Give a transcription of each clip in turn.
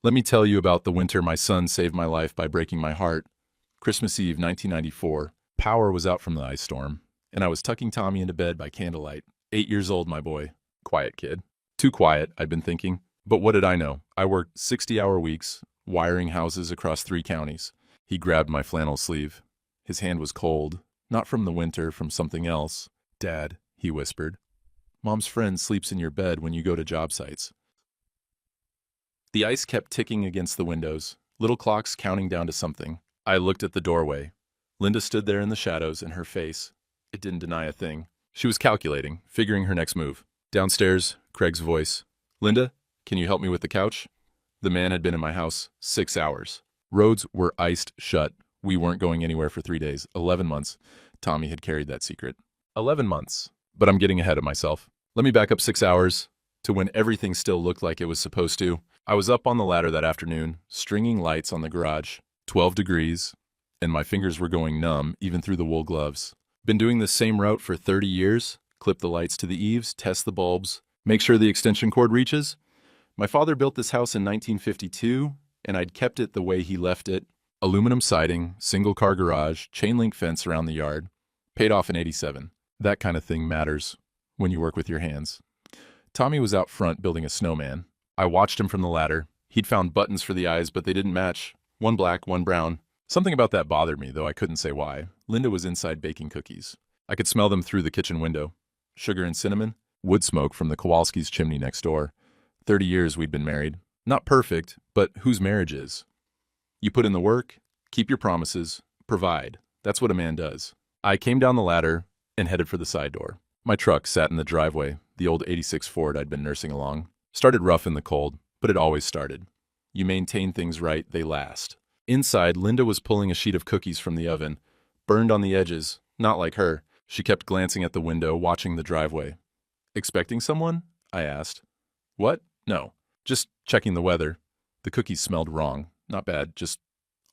Let me tell you about the winter my son saved my life by breaking my heart. Christmas Eve, 1994. Power was out from the ice storm, and I was tucking Tommy into bed by candlelight. 8 years old, my boy. Quiet kid. Too quiet, I'd been thinking. But what did I know? I worked 60-hour weeks, wiring houses across 3 counties. He grabbed my flannel sleeve. His hand was cold, not from the winter, from something else. Dad, he whispered. Mom's friend sleeps in your bed when you go to job sites. The ice kept ticking against the windows, little clocks counting down to something. I looked at the doorway. Linda stood there in the shadows, and her face, it didn't deny a thing. She was calculating, figuring her next move. Downstairs, Craig's voice. Linda, can you help me with the couch? The man had been in my house 6 hours. Roads were iced shut. We weren't going anywhere for 3 days, 11 months. Tommy had carried that secret. 11 months. But I'm getting ahead of myself. Let me back up 6 hours to when everything still looked like it was supposed to. I was up on the ladder that afternoon, stringing lights on the garage. 12 degrees, and my fingers were going numb even through the wool gloves. Been doing this same route for 30 years. Clip the lights to the eaves, test the bulbs, make sure the extension cord reaches. My father built this house in 1952, and I'd kept it the way he left it. Aluminum siding, single-car garage, chain-link fence around the yard. Paid off in '87. That kind of thing matters when you work with your hands. Tommy was out front building a snowman. I watched him from the ladder. He'd found buttons for the eyes, but they didn't match. One black, one brown. Something about that bothered me, though I couldn't say why. Linda was inside baking cookies. I could smell them through the kitchen window. Sugar and cinnamon, wood smoke from the Kowalski's chimney next door. 30 years we'd been married. Not perfect, but whose marriage is? You put in the work, keep your promises, provide. That's what a man does. I came down the ladder and headed for the side door. My truck sat in the driveway, the old '86 Ford I'd been nursing along. Started rough in the cold, but it always started. You maintain things right, they last. Inside, Linda was pulling a sheet of cookies from the oven, burned on the edges, not like her. She kept glancing at the window, watching the driveway. Expecting someone? I asked. What? No. Just checking the weather. The cookies smelled wrong. Not bad, just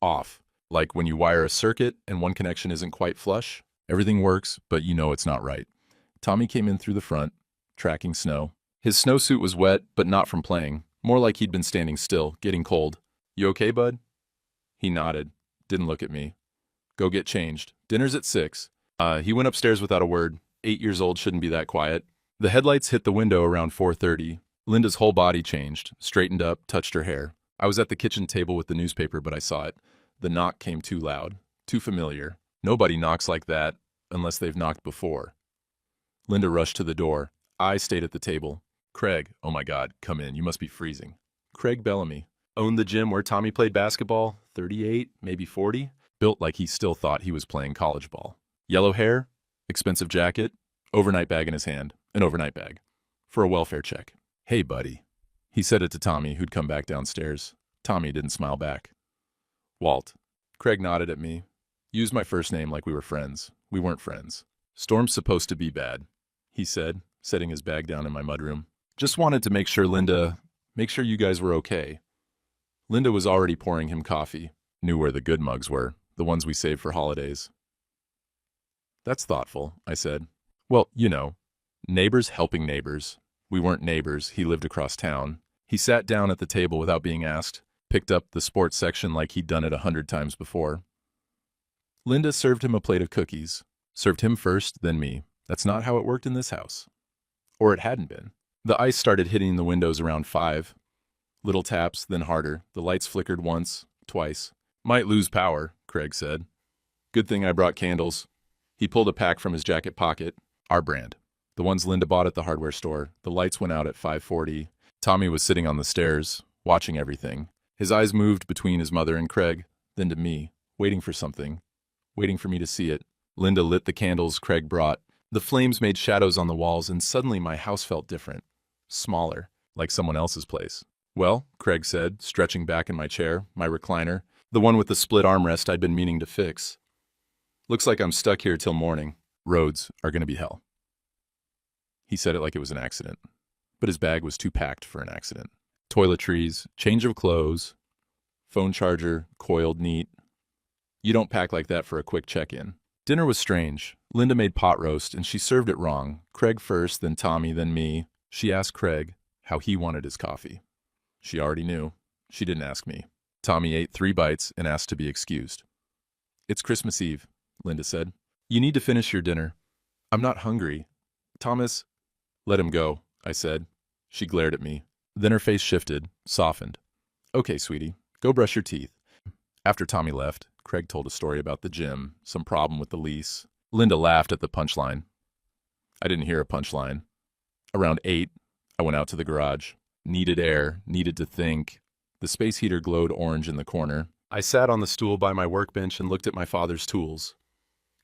off. Like when you wire a circuit and one connection isn't quite flush. Everything works, but you know it's not right. Tommy came in through the front, tracking snow. His snowsuit was wet, but not from playing. More like he'd been standing still, getting cold. You okay, bud? He nodded. Didn't look at me. Go get changed. Dinner's at 6. He went upstairs without a word. 8 years old shouldn't be that quiet. The headlights hit the window around 4:30. Linda's whole body changed, straightened up, touched her hair. I was at the kitchen table with the newspaper, but I saw it. The knock came too loud, too familiar. Nobody knocks like that unless they've knocked before. Linda rushed to the door. I stayed at the table. Craig, oh my God, come in, you must be freezing. Craig Bellamy. Owned the gym where Tommy played basketball, 38, maybe 40. Built like he still thought he was playing college ball. Yellow hair, expensive jacket, overnight bag in his hand, an overnight bag. For a welfare check. Hey, buddy. He said it to Tommy, who'd come back downstairs. Tommy didn't smile back. Walt. Craig nodded at me. Used my first name like we were friends. We weren't friends. Storm's supposed to be bad, he said, setting his bag down in my mudroom. Just wanted to make sure you guys were okay. Linda was already pouring him coffee. Knew where the good mugs were, the ones we saved for holidays. That's thoughtful, I said. Well, you know, neighbors helping neighbors. We weren't neighbors, he lived across town. He sat down at the table without being asked, picked up the sports section like he'd done it 100 times before. Linda served him a plate of cookies. Served him first, then me. That's not how it worked in this house. Or it hadn't been. The ice started hitting the windows around 5. Little taps, then harder. The lights flickered once, twice. Might lose power, Craig said. Good thing I brought candles. He pulled a pack from his jacket pocket. Our brand. The ones Linda bought at the hardware store. The lights went out at 5:40. Tommy was sitting on the stairs, watching everything. His eyes moved between his mother and Craig, then to me, waiting for something, waiting for me to see it. Linda lit the candles Craig brought. The flames made shadows on the walls, and suddenly my house felt different. Smaller, like someone else's place. Well, Craig said, stretching back in my chair, my recliner, the one with the split armrest I'd been meaning to fix. Looks like I'm stuck here till morning. Roads are gonna be hell. He said it like it was an accident, but his bag was too packed for an accident. Toiletries, change of clothes, phone charger, coiled neat. You don't pack like that for a quick check-in. Dinner was strange. Linda made pot roast, and she served it wrong. Craig first, then Tommy, then me. She asked Craig how he wanted his coffee. She already knew. She didn't ask me. Tommy ate 3 bites and asked to be excused. It's Christmas Eve, Linda said. You need to finish your dinner. I'm not hungry. Thomas, let him go, I said. She glared at me. Then her face shifted, softened. Okay, sweetie, go brush your teeth. After Tommy left, Craig told a story about the gym, some problem with the lease. Linda laughed at the punchline. I didn't hear a punchline. Around 8, I went out to the garage. Needed air, needed to think. The space heater glowed orange in the corner. I sat on the stool by my workbench and looked at my father's tools.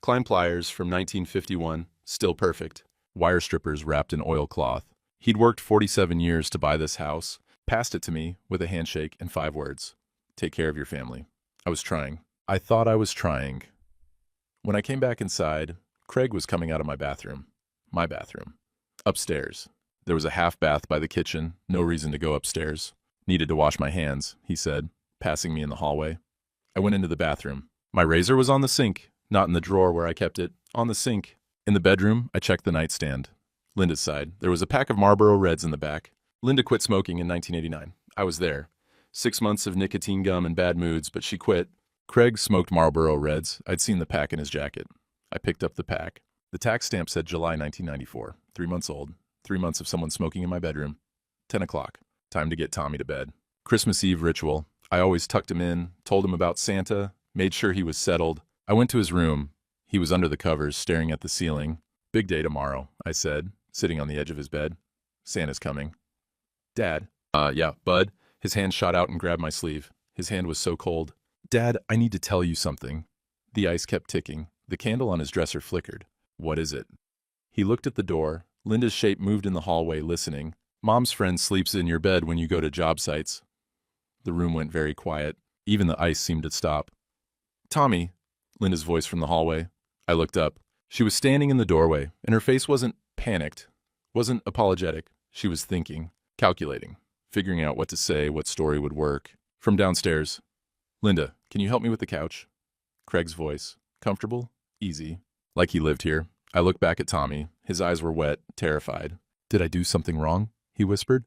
Klein pliers from 1951, still perfect. Wire strippers wrapped in oilcloth. He'd worked 47 years to buy this house, passed it to me with a handshake and 5 words. Take care of your family. I was trying. I thought I was trying. When I came back inside, Craig was coming out of my bathroom. My bathroom. Upstairs. There was a half bath by the kitchen, no reason to go upstairs. Needed to wash my hands, he said, passing me in the hallway. I went into the bathroom. My razor was on the sink, not in the drawer where I kept it, on the sink. In the bedroom, I checked the nightstand. Linda's side. There was a pack of Marlboro Reds in the back. Linda quit smoking in 1989. I was there. 6 months of nicotine gum and bad moods, but she quit. Craig smoked Marlboro Reds. I'd seen the pack in his jacket. I picked up the pack. The tax stamp said July 1994. 3 months old. 3 months of someone smoking in my bedroom. 10 o'clock. Time to get Tommy to bed. Christmas Eve ritual. I always tucked him in, told him about Santa, made sure he was settled. I went to his room. He was under the covers, staring at the ceiling. Big day tomorrow, I said, sitting on the edge of his bed. Santa's coming. Dad. Yeah, Bud. His hand shot out and grabbed my sleeve. His hand was so cold. Dad, I need to tell you something. The ice kept ticking. The candle on his dresser flickered. What is it? He looked at the door. Linda's shape moved in the hallway, listening. Mom's friend sleeps in your bed when you go to job sites. The room went very quiet. Even the ice seemed to stop. Tommy, Linda's voice from the hallway. I looked up. She was standing in the doorway, and her face wasn't panicked, wasn't apologetic. She was thinking, calculating, figuring out what to say, what story would work. From downstairs, Linda, can you help me with the couch? Craig's voice. Comfortable? Easy. Like he lived here. I looked back at Tommy. His eyes were wet, terrified. Did I do something wrong? He whispered.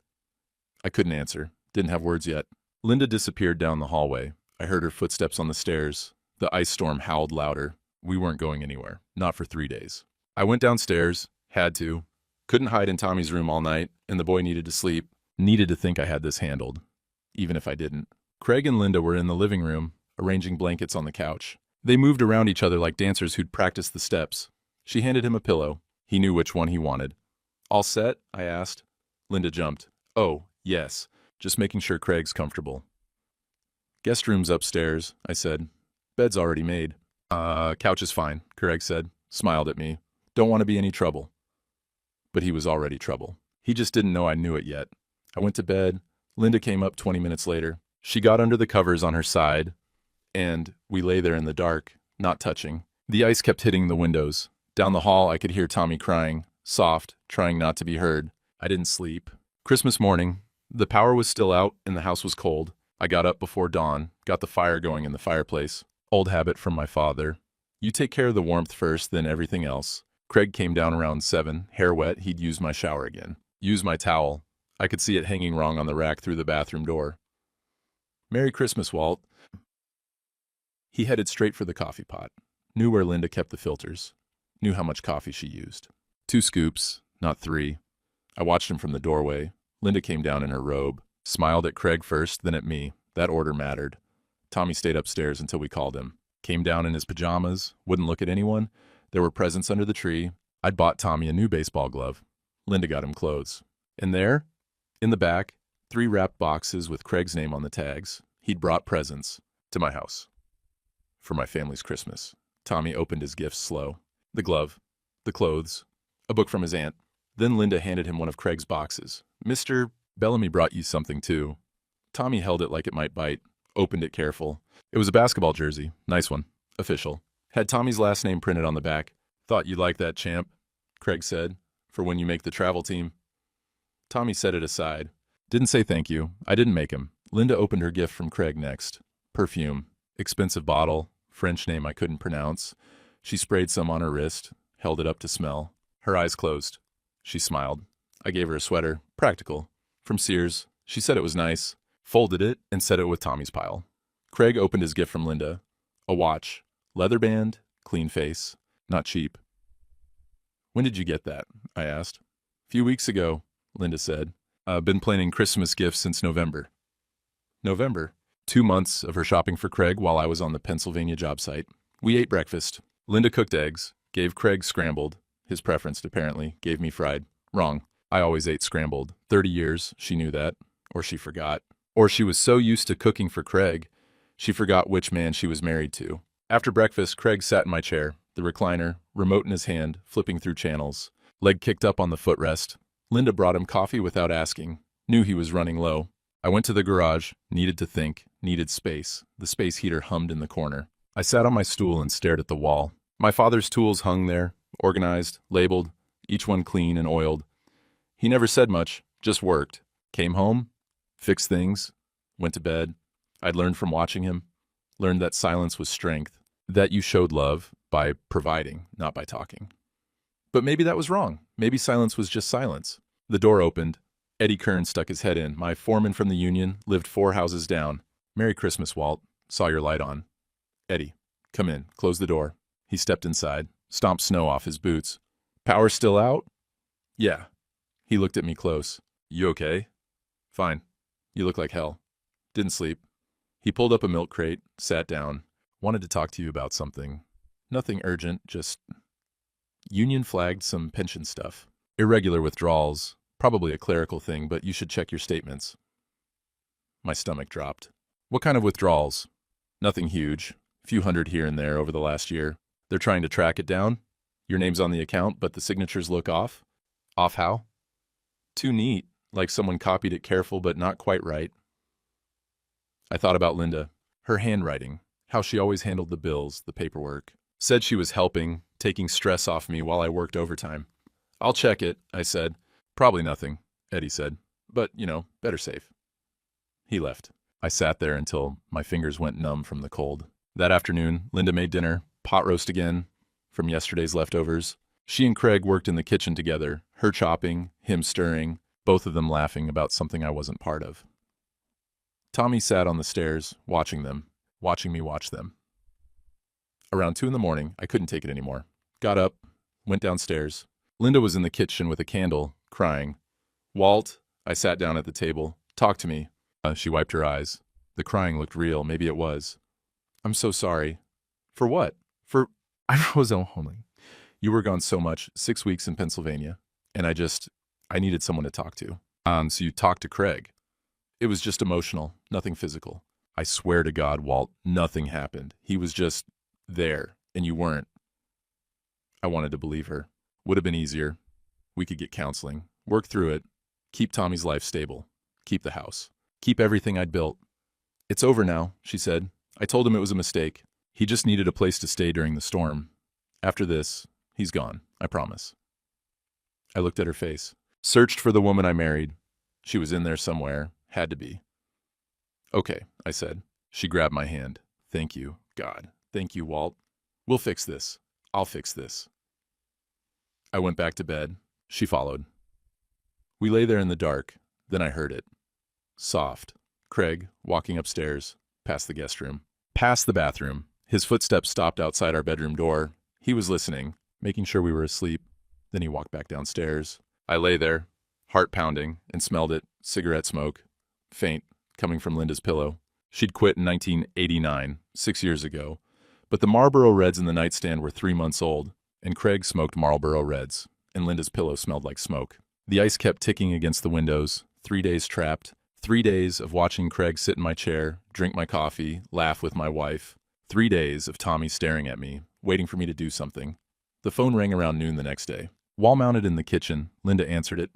I couldn't answer. Didn't have words yet. Linda disappeared down the hallway. I heard her footsteps on the stairs. The ice storm howled louder. We weren't going anywhere. Not for 3 days. I went downstairs. Had to. Couldn't hide in Tommy's room all night, and the boy needed to sleep. Needed to think I had this handled. Even if I didn't. Craig and Linda were in the living room, arranging blankets on the couch. They moved around each other like dancers who'd practiced the steps. She handed him a pillow. He knew which one he wanted. All set? I asked. Linda jumped. Oh, yes. Just making sure Craig's comfortable. Guest room's upstairs, I said. Bed's already made. Couch is fine, Craig said. Smiled at me. Don't want to be any trouble. But he was already trouble. He just didn't know I knew it yet. I went to bed. Linda came up 20 minutes later. She got under the covers on her side, and we lay there in the dark, not touching. The ice kept hitting the windows. Down the hall, I could hear Tommy crying, soft, trying not to be heard. I didn't sleep. Christmas morning, the power was still out and the house was cold. I got up before dawn, got the fire going in the fireplace. Old habit from my father. You take care of the warmth first, then everything else. Craig came down around 7, hair wet. He'd use my shower again. Use my towel. I could see it hanging wrong on the rack through the bathroom door. Merry Christmas, Walt. He headed straight for the coffee pot. Knew where Linda kept the filters. Knew how much coffee she used. 2 scoops, not 3. I watched him from the doorway. Linda came down in her robe. Smiled at Craig first, then at me. That order mattered. Tommy stayed upstairs until we called him. Came down in his pajamas, wouldn't look at anyone. There were presents under the tree. I'd bought Tommy a new baseball glove. Linda got him clothes. And there, in the back, 3 wrapped boxes with Craig's name on the tags. He'd brought presents to my house for my family's Christmas. Tommy opened his gifts slow. The glove, the clothes, a book from his aunt. Then Linda handed him one of Craig's boxes. Mr. Bellamy brought you something, too. Tommy held it like it might bite, opened it careful. It was a basketball jersey. Nice one. Official. Had Tommy's last name printed on the back. Thought you'd like that, champ, Craig said, for when you make the travel team. Tommy set it aside. Didn't say thank you. I didn't make him. Linda opened her gift from Craig next. Perfume. Expensive bottle. French name I couldn't pronounce. She sprayed some on her wrist, held it up to smell. Her eyes closed. She smiled. I gave her a sweater. Practical. From Sears. She said it was nice. folded it, and set it with Tommy's pile. Craig opened his gift from Linda. A watch. Leather band. Clean face. Not cheap. When did you get that? I asked. Few weeks ago, Linda said. I've been planning Christmas gifts since November. November? 2 months of her shopping for Craig while I was on the Pennsylvania job site. We ate breakfast. Linda cooked eggs, gave Craig scrambled. His preference, apparently, gave me fried. Wrong. I always ate scrambled. 30 years, she knew that. Or she forgot. Or she was so used to cooking for Craig, she forgot which man she was married to. After breakfast, Craig sat in my chair, the recliner, remote in his hand, flipping through channels. Leg kicked up on the footrest. Linda brought him coffee without asking. Knew he was running low. I went to the garage, needed to think, needed space. The space heater hummed in the corner. I sat on my stool and stared at the wall. My father's tools hung there, organized, labeled, each one clean and oiled. He never said much, just worked. Came home, fixed things, went to bed. I'd learned from watching him, learned that silence was strength, that you showed love by providing, not by talking. But maybe that was wrong. Maybe silence was just silence. The door opened. Eddie Kern stuck his head in. My foreman from the union lived 4 houses down. Merry Christmas, Walt. Saw your light on. Eddie, come in. Close the door. He stepped inside, stomped snow off his boots. Power still out? Yeah. He looked at me close. You okay? Fine. You look like hell. Didn't sleep. He pulled up a milk crate, sat down. Wanted to talk to you about something. Nothing urgent, just... Union flagged some pension stuff. Irregular withdrawals. Probably a clerical thing, but you should check your statements. My stomach dropped. What kind of withdrawals? Nothing huge. Few hundred here and there over the last year. They're trying to track it down. Your name's on the account, but the signatures look off. Off how? Too neat, like someone copied it careful but not quite right. I thought about Linda, her handwriting, how she always handled the bills, the paperwork. Said she was helping, taking stress off me while I worked overtime. I'll check it, I said. Probably nothing, Eddie said. But, better safe. He left. I sat there until my fingers went numb from the cold. That afternoon, Linda made dinner, pot roast again, from yesterday's leftovers. She and Craig worked in the kitchen together, her chopping, him stirring, both of them laughing about something I wasn't part of. Tommy sat on the stairs, watching me watch them. Around 2 a.m, I couldn't take it anymore. Got up, went downstairs. Linda was in the kitchen with a candle, crying. Walt, I sat down at the table. Talk to me. She wiped her eyes. The crying looked real. Maybe it was. I'm so sorry. For what? I was only. You were gone so much, 6 weeks in Pennsylvania. And I needed someone to talk to. So you talked to Craig. It was just emotional, nothing physical. I swear to God, Walt, nothing happened. He was just there, and you weren't. I wanted to believe her. Would have been easier. We could get counseling, work through it, keep Tommy's life stable, keep the house, keep everything I'd built. It's over now, she said. I told him it was a mistake. He just needed a place to stay during the storm. After this, he's gone, I promise. I looked at her face, searched for the woman I married. She was in there somewhere, had to be. Okay, I said. She grabbed my hand. Thank you, God. Thank you, Walt. We'll fix this. I'll fix this. I went back to bed. She followed. We lay there in the dark. Then I heard it. Soft. Craig, walking upstairs, past the guest room, past the bathroom. His footsteps stopped outside our bedroom door. He was listening, making sure we were asleep. Then he walked back downstairs. I lay there, heart pounding, and smelled it, cigarette smoke, faint, coming from Linda's pillow. She'd quit in 1989, 6 years ago. But the Marlboro Reds in the nightstand were 3 months old, and Craig smoked Marlboro Reds, and Linda's pillow smelled like smoke. The ice kept ticking against the windows. 3 days trapped. 3 days of watching Craig sit in my chair, drink my coffee, laugh with my wife. 3 days of Tommy staring at me, waiting for me to do something. The phone rang around noon the next day. Wall-mounted in the kitchen, Linda answered it.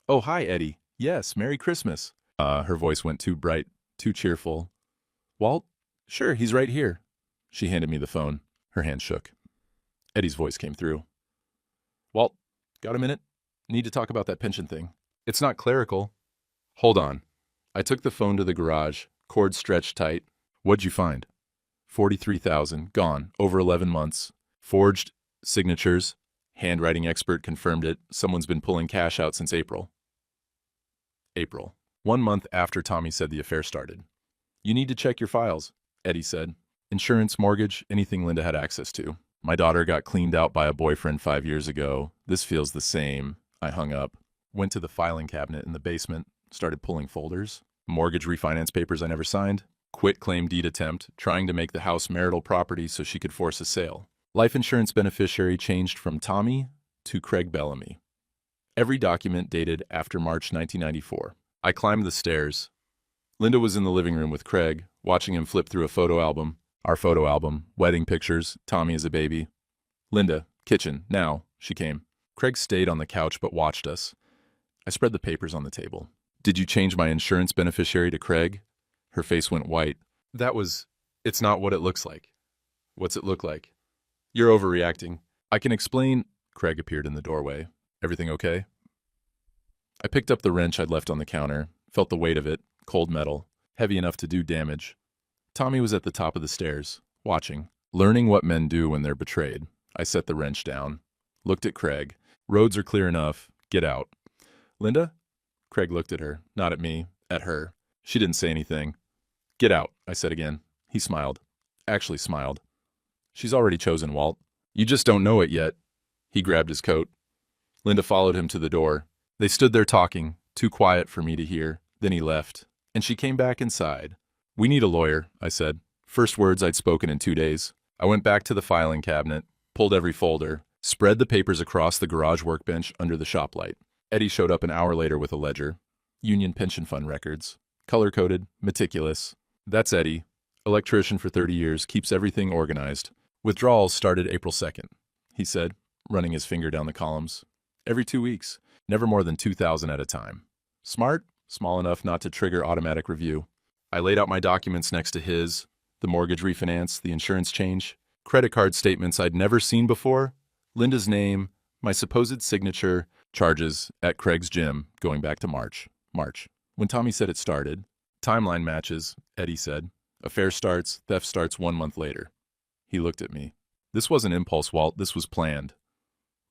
Oh, hi, Eddie. Yes, Merry Christmas. Her voice went too bright, too cheerful. Walt? Sure, he's right here. She handed me the phone. Her hand shook. Eddie's voice came through. Walt, got a minute? Need to talk about that pension thing. It's not clerical. Hold on. I took the phone to the garage, cord stretched tight. What'd you find? 43,000, gone, over 11 months. Forged signatures. Handwriting expert confirmed it. Someone's been pulling cash out since April. April. 1 month after Tommy said the affair started. You need to check your files, Eddie said. Insurance, mortgage, anything Linda had access to. My daughter got cleaned out by a boyfriend 5 years ago. This feels the same. I hung up, went to the filing cabinet in the basement, started pulling folders. Mortgage refinance papers I never signed. Quit claim deed attempt, trying to make the house marital property so she could force a sale. Life insurance beneficiary changed from Tommy to Craig Bellamy. Every document dated after March 1994. I climbed the stairs. Linda was in the living room with Craig, watching him flip through a photo album. Our photo album, wedding pictures, Tommy as a baby. Linda, kitchen, now, she came. Craig stayed on the couch but watched us. I spread the papers on the table. Did you change my insurance beneficiary to Craig? Her face went white. It's not what it looks like. What's it look like? You're overreacting. I can explain. Craig appeared in the doorway. Everything okay? I picked up the wrench I'd left on the counter, felt the weight of it, cold metal, heavy enough to do damage. Tommy was at the top of the stairs, watching, learning what men do when they're betrayed. I set the wrench down, looked at Craig. Roads are clear enough. Get out. Linda? Craig looked at her, not at me, at her. She didn't say anything. Get out, I said again. He smiled. Actually smiled. She's already chosen, Walt. You just don't know it yet. He grabbed his coat. Linda followed him to the door. They stood there talking, too quiet for me to hear. Then he left, and she came back inside. We need a lawyer, I said. First words I'd spoken in 2 days. I went back to the filing cabinet, pulled every folder, spread the papers across the garage workbench under the shop light. Eddie showed up an hour later with a ledger. Union Pension Fund records. Color-coded, meticulous. That's Eddie. Electrician for 30 years, keeps everything organized. Withdrawals started April 2nd, he said, running his finger down the columns. Every 2 weeks, never more than 2,000 at a time. Smart, small enough not to trigger automatic review. I laid out my documents next to his, the mortgage refinance, the insurance change, credit card statements I'd never seen before, Linda's name, my supposed signature, charges at Craig's gym going back to March. When Tommy said it started, timeline matches, Eddie said. Affair starts, theft starts 1 month later. He looked at me. This wasn't impulse, Walt, this was planned.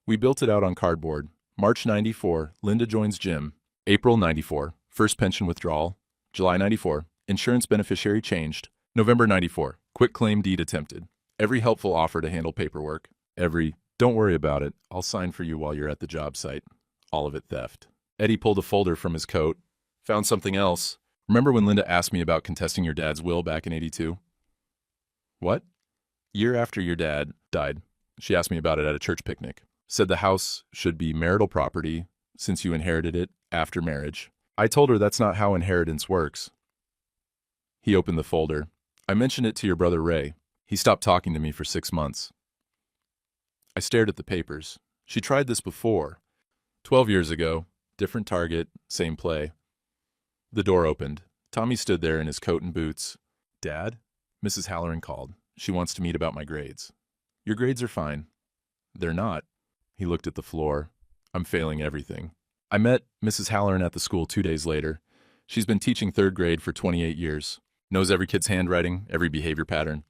We built it out on cardboard. March 94, Linda joins gym. April 94, first pension withdrawal. July 94, insurance beneficiary changed. November 94, quit claim deed attempted. Every helpful offer to handle paperwork. Every, don't worry about it, I'll sign for you while you're at the job site. All of it theft. Eddie pulled a folder from his coat. Found something else. Remember when Linda asked me about contesting your dad's will back in '82? What? Year after your dad died, she asked me about it at a church picnic. Said the house should be marital property since you inherited it after marriage. I told her that's not how inheritance works. He opened the folder. I mentioned it to your brother Ray. He stopped talking to me for 6 months. I stared at the papers. She tried this before. 12 years ago, different target, same play. The door opened. Tommy stood there in his coat and boots. Dad? Mrs. Halloran called. She wants to meet about my grades. Your grades are fine. They're not. He looked at the floor. I'm failing everything. I met Mrs. Halloran at the school 2 days later. She's been teaching 3rd grade for 28 years. Knows every kid's handwriting, every behavior pattern.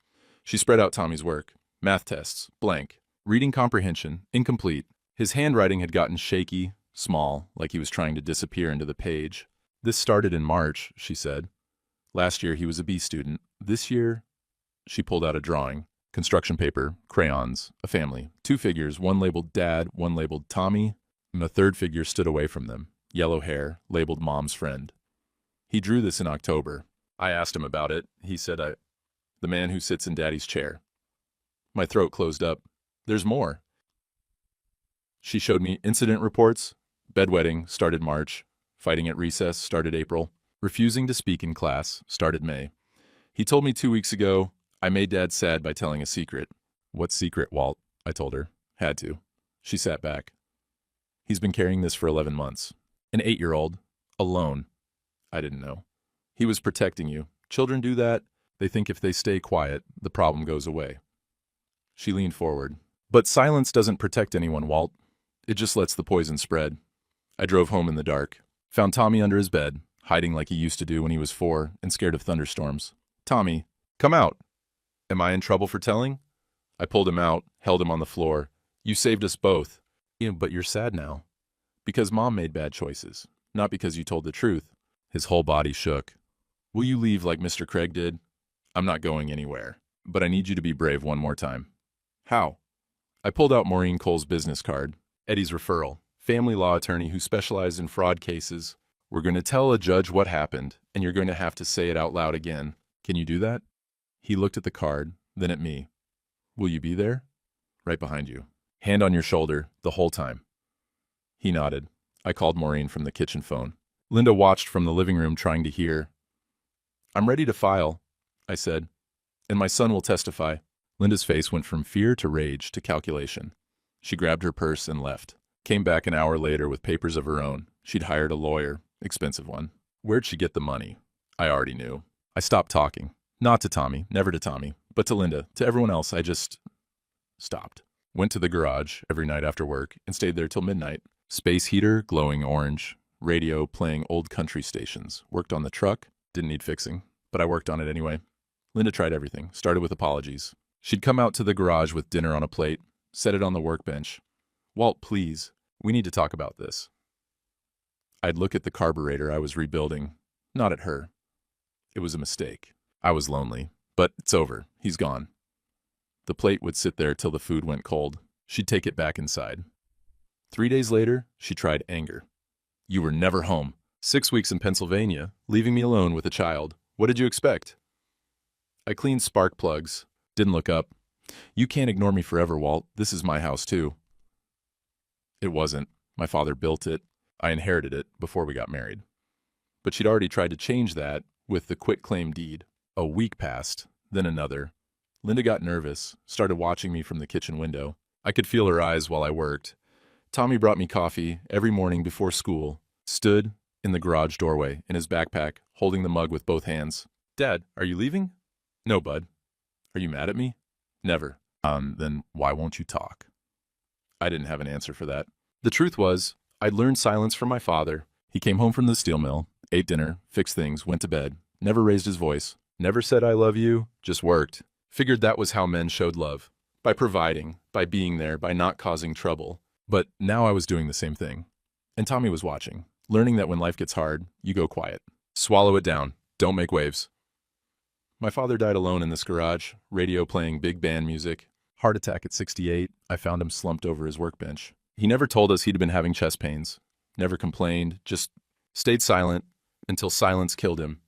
She spread out Tommy's work. Math tests, blank. Reading comprehension, incomplete. His handwriting had gotten shaky, small, like he was trying to disappear into the page. This started in March, she said. Last year he was a B student. This year, she pulled out a drawing. Construction paper, crayons, a family. 2 figures, one labeled Dad, one labeled Tommy, and a 3rd figure stood away from them. Yellow hair, labeled Mom's friend. He drew this in October. I asked him about it. He said, the man who sits in Daddy's chair. My throat closed up. There's more. She showed me incident reports. Bedwetting started March. Fighting at recess started April. Refusing to speak in class started May. He told me 2 weeks ago, I made Dad sad by telling a secret. What secret, Walt? I told her. Had to. She sat back. He's been carrying this for 11 months. An 8-year-old. Alone. I didn't know. He was protecting you. Children do that. They think if they stay quiet, the problem goes away. She leaned forward. But silence doesn't protect anyone, Walt. It just lets the poison spread. I drove home in the dark. Found Tommy under his bed, hiding like he used to do when he was 4 and scared of thunderstorms. Tommy, come out. Am I in trouble for telling? I pulled him out, held him on the floor. You saved us both. Yeah, but you're sad now. Because Mom made bad choices, not because you told the truth. His whole body shook. Will you leave like Mr. Craig did? I'm not going anywhere, but I need you to be brave one more time. How? I pulled out Maureen Cole's business card, Eddie's referral, family law attorney who specialized in fraud cases. We're going to tell a judge what happened, and you're going to have to say it out loud again. Can you do that? He looked at the card, then at me. Will you be there? Right behind you. Hand on your shoulder, the whole time. He nodded. I called Maureen from the kitchen phone. Linda watched from the living room trying to hear. I'm ready to file, I said, and my son will testify. Linda's face went from fear to rage to calculation. She grabbed her purse and left. Came back an hour later with papers of her own. She'd hired a lawyer, expensive one. Where'd she get the money? I already knew. I stopped talking. Not to Tommy, never to Tommy, but to Linda, to everyone else. I just stopped. Went to the garage every night after work and stayed there till midnight. Space heater glowing orange, radio playing old country stations. Worked on the truck, didn't need fixing, but I worked on it anyway. Linda tried everything, started with apologies. She'd come out to the garage with dinner on a plate, set it on the workbench. Walt, please, we need to talk about this. I'd look at the carburetor I was rebuilding, not at her. It was a mistake. I was lonely, but it's over. He's gone. The plate would sit there till the food went cold. She'd take it back inside. 3 days later, she tried anger. You were never home. 6 weeks in Pennsylvania, leaving me alone with a child. What did you expect? I cleaned spark plugs, didn't look up. You can't ignore me forever, Walt. This is my house, too. It wasn't. My father built it. I inherited it before we got married. But she'd already tried to change that with the quitclaim deed. A week passed, then another. Linda got nervous, started watching me from the kitchen window. I could feel her eyes while I worked. Tommy brought me coffee every morning before school, stood in the garage doorway in his backpack, holding the mug with both hands. Dad, are you leaving? No, bud. Are you mad at me? Never. Then why won't you talk? I didn't have an answer for that. The truth was, I'd learned silence from my father. He came home from the steel mill, ate dinner, fixed things, went to bed, never raised his voice, never said I love you, just worked. Figured that was how men showed love. By providing, by being there, by not causing trouble. But now I was doing the same thing. And Tommy was watching, learning that when life gets hard, you go quiet. Swallow it down. Don't make waves. My father died alone in this garage, radio playing big band music. Heart attack at 68, I found him slumped over his workbench. He never told us he'd been having chest pains. Never complained, just stayed silent until silence killed him.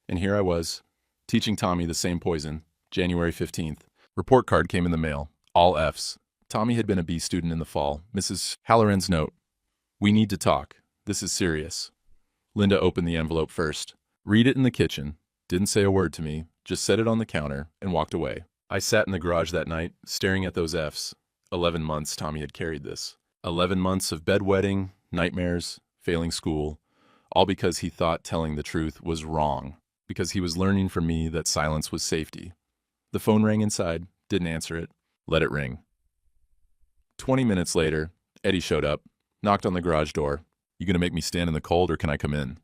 And here I was, teaching Tommy the same poison. January 15th. Report card came in the mail. All Fs. Tommy had been a B student in the fall. Mrs. Halloran's note. We need to talk. This is serious. Linda opened the envelope first. Read it in the kitchen. Didn't say a word to me. Just set it on the counter and walked away. I sat in the garage that night, staring at those Fs. 11 months Tommy had carried this. 11 months of bedwetting, nightmares, failing school. All because he thought telling the truth was wrong. Because he was learning from me that silence was safety. The phone rang inside, didn't answer it, let it ring. 20 minutes later, Eddie showed up, knocked on the garage door. You gonna make me stand in the cold or can I come in?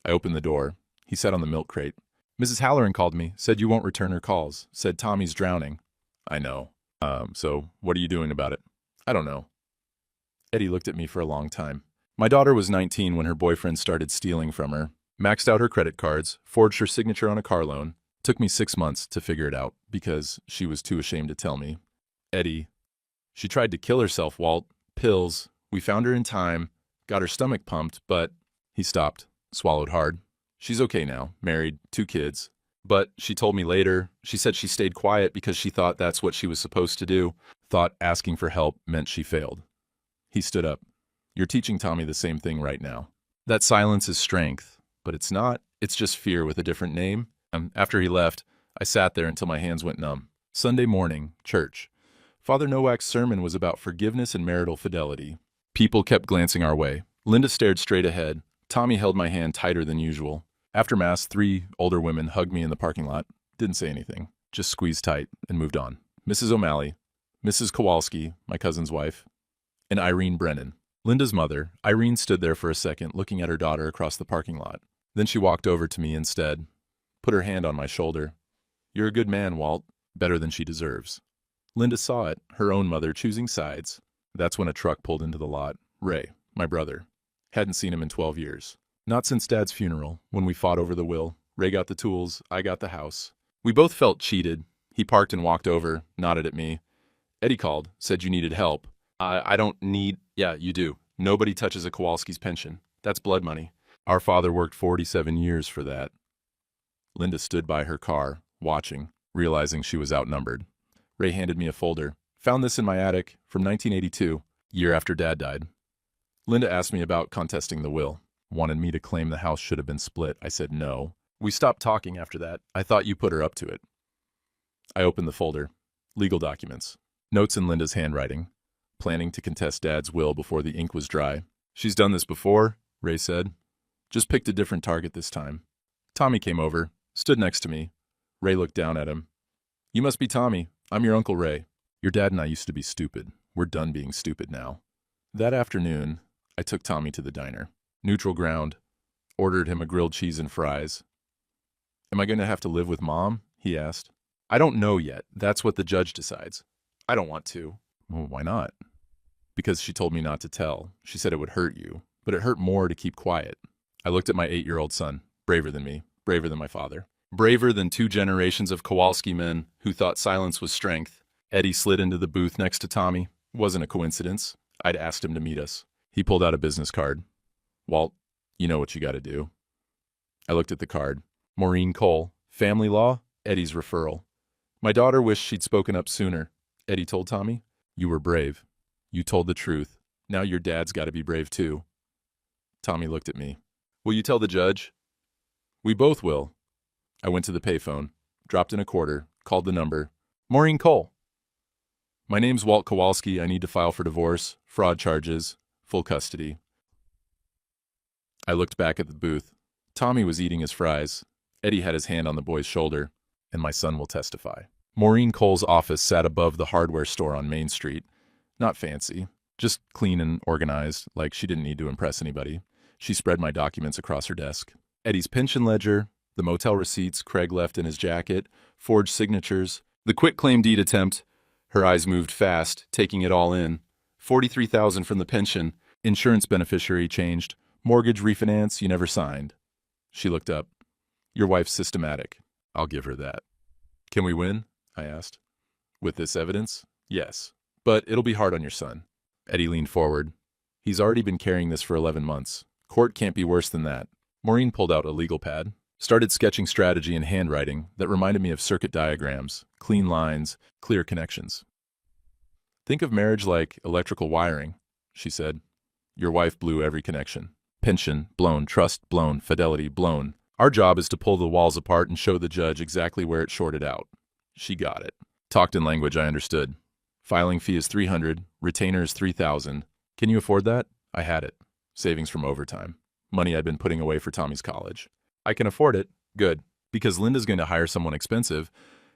I opened the door. He sat on the milk crate. Mrs. Halloran called me, said you won't return her calls, said Tommy's drowning. I know. So what are you doing about it? I don't know. Eddie looked at me for a long time. My daughter was 19 when her boyfriend started stealing from her, maxed out her credit cards, forged her signature on a car loan. Took me 6 months to figure it out because she was too ashamed to tell me. Eddie, she tried to kill herself, Walt. Pills. We found her in time, got her stomach pumped, but he stopped, swallowed hard. She's okay now, married, 2 kids. But she told me later, she said she stayed quiet because she thought that's what she was supposed to do, thought asking for help meant she failed. He stood up. You're teaching Tommy the same thing right now. That silence is strength, but it's not. It's just fear with a different name. After he left, I sat there until my hands went numb. Sunday morning, church. Father Nowak's sermon was about forgiveness and marital fidelity. People kept glancing our way. Linda stared straight ahead. Tommy held my hand tighter than usual. After Mass, 3 older women hugged me in the parking lot. Didn't say anything. Just squeezed tight and moved on. Mrs. O'Malley, Mrs. Kowalski, my cousin's wife, and Irene Brennan. Linda's mother, Irene, stood there for a second looking at her daughter across the parking lot. Then she walked over to me instead. Put her hand on my shoulder. You're a good man, Walt. Better than she deserves. Linda saw it, her own mother choosing sides. That's when a truck pulled into the lot. Ray, my brother. Hadn't seen him in 12 years. Not since Dad's funeral, when we fought over the will. Ray got the tools, I got the house. We both felt cheated. He parked and walked over, nodded at me. Eddie called, said you needed help. I don't need... Yeah, you do. Nobody touches a Kowalski's pension. That's blood money. Our father worked 47 years for that. Linda stood by her car, watching, realizing she was outnumbered. Ray handed me a folder. Found this in my attic from 1982, year after Dad died. Linda asked me about contesting the will. Wanted me to claim the house should have been split. I said no. We stopped talking after that. I thought you put her up to it. I opened the folder. Legal documents. Notes in Linda's handwriting. Planning to contest Dad's will before the ink was dry. She's done this before, Ray said. Just picked a different target this time. Tommy came over, stood next to me. Ray looked down at him. You must be Tommy. I'm your Uncle Ray. Your dad and I used to be stupid. We're done being stupid now. That afternoon, I took Tommy to the diner. Neutral ground. Ordered him a grilled cheese and fries. Am I going to have to live with Mom? He asked. I don't know yet. That's what the judge decides. I don't want to. Well, why not? Because she told me not to tell. She said it would hurt you, but it hurt more to keep quiet. I looked at my 8-year-old son, braver than me, braver than my father. Braver than 2 generations of Kowalski men who thought silence was strength. Eddie slid into the booth next to Tommy. Wasn't a coincidence. I'd asked him to meet us. He pulled out a business card. Walt, you know what you gotta do. I looked at the card. Maureen Cole, family law, Eddie's referral. My daughter wished she'd spoken up sooner. Eddie told Tommy, you were brave. You told the truth. Now your dad's gotta be brave too. Tommy looked at me. Will you tell the judge? We both will. I went to the payphone, dropped in a quarter, called the number. Maureen Cole. My name's Walt Kowalski. I need to file for divorce, fraud charges, full custody. I looked back at the booth. Tommy was eating his fries. Eddie had his hand on the boy's shoulder, and my son will testify. Maureen Cole's office sat above the hardware store on Main Street. Not fancy, just clean and organized, like she didn't need to impress anybody. She spread my documents across her desk. Eddie's pension ledger, the motel receipts Craig left in his jacket, forged signatures, the quitclaim deed attempt. Her eyes moved fast, taking it all in. $43,000 from the pension, insurance beneficiary changed, mortgage refinance you never signed. She looked up. Your wife's systematic. I'll give her that. Can we win? I asked. With this evidence? Yes. But it'll be hard on your son. Eddie leaned forward. He's already been carrying this for 11 months. Court can't be worse than that. Maureen pulled out a legal pad, started sketching strategy in handwriting that reminded me of circuit diagrams, clean lines, clear connections. Think of marriage like electrical wiring, she said. Your wife blew every connection. Pension, blown. Trust, blown. Fidelity, blown. Our job is to pull the walls apart and show the judge exactly where it shorted out. She got it. Talked in language I understood. Filing fee is $300, retainer is $3,000. Can you afford that? I had it. Savings from overtime. Money I'd been putting away for Tommy's college. I can afford it. Good. Because Linda's going to hire someone expensive,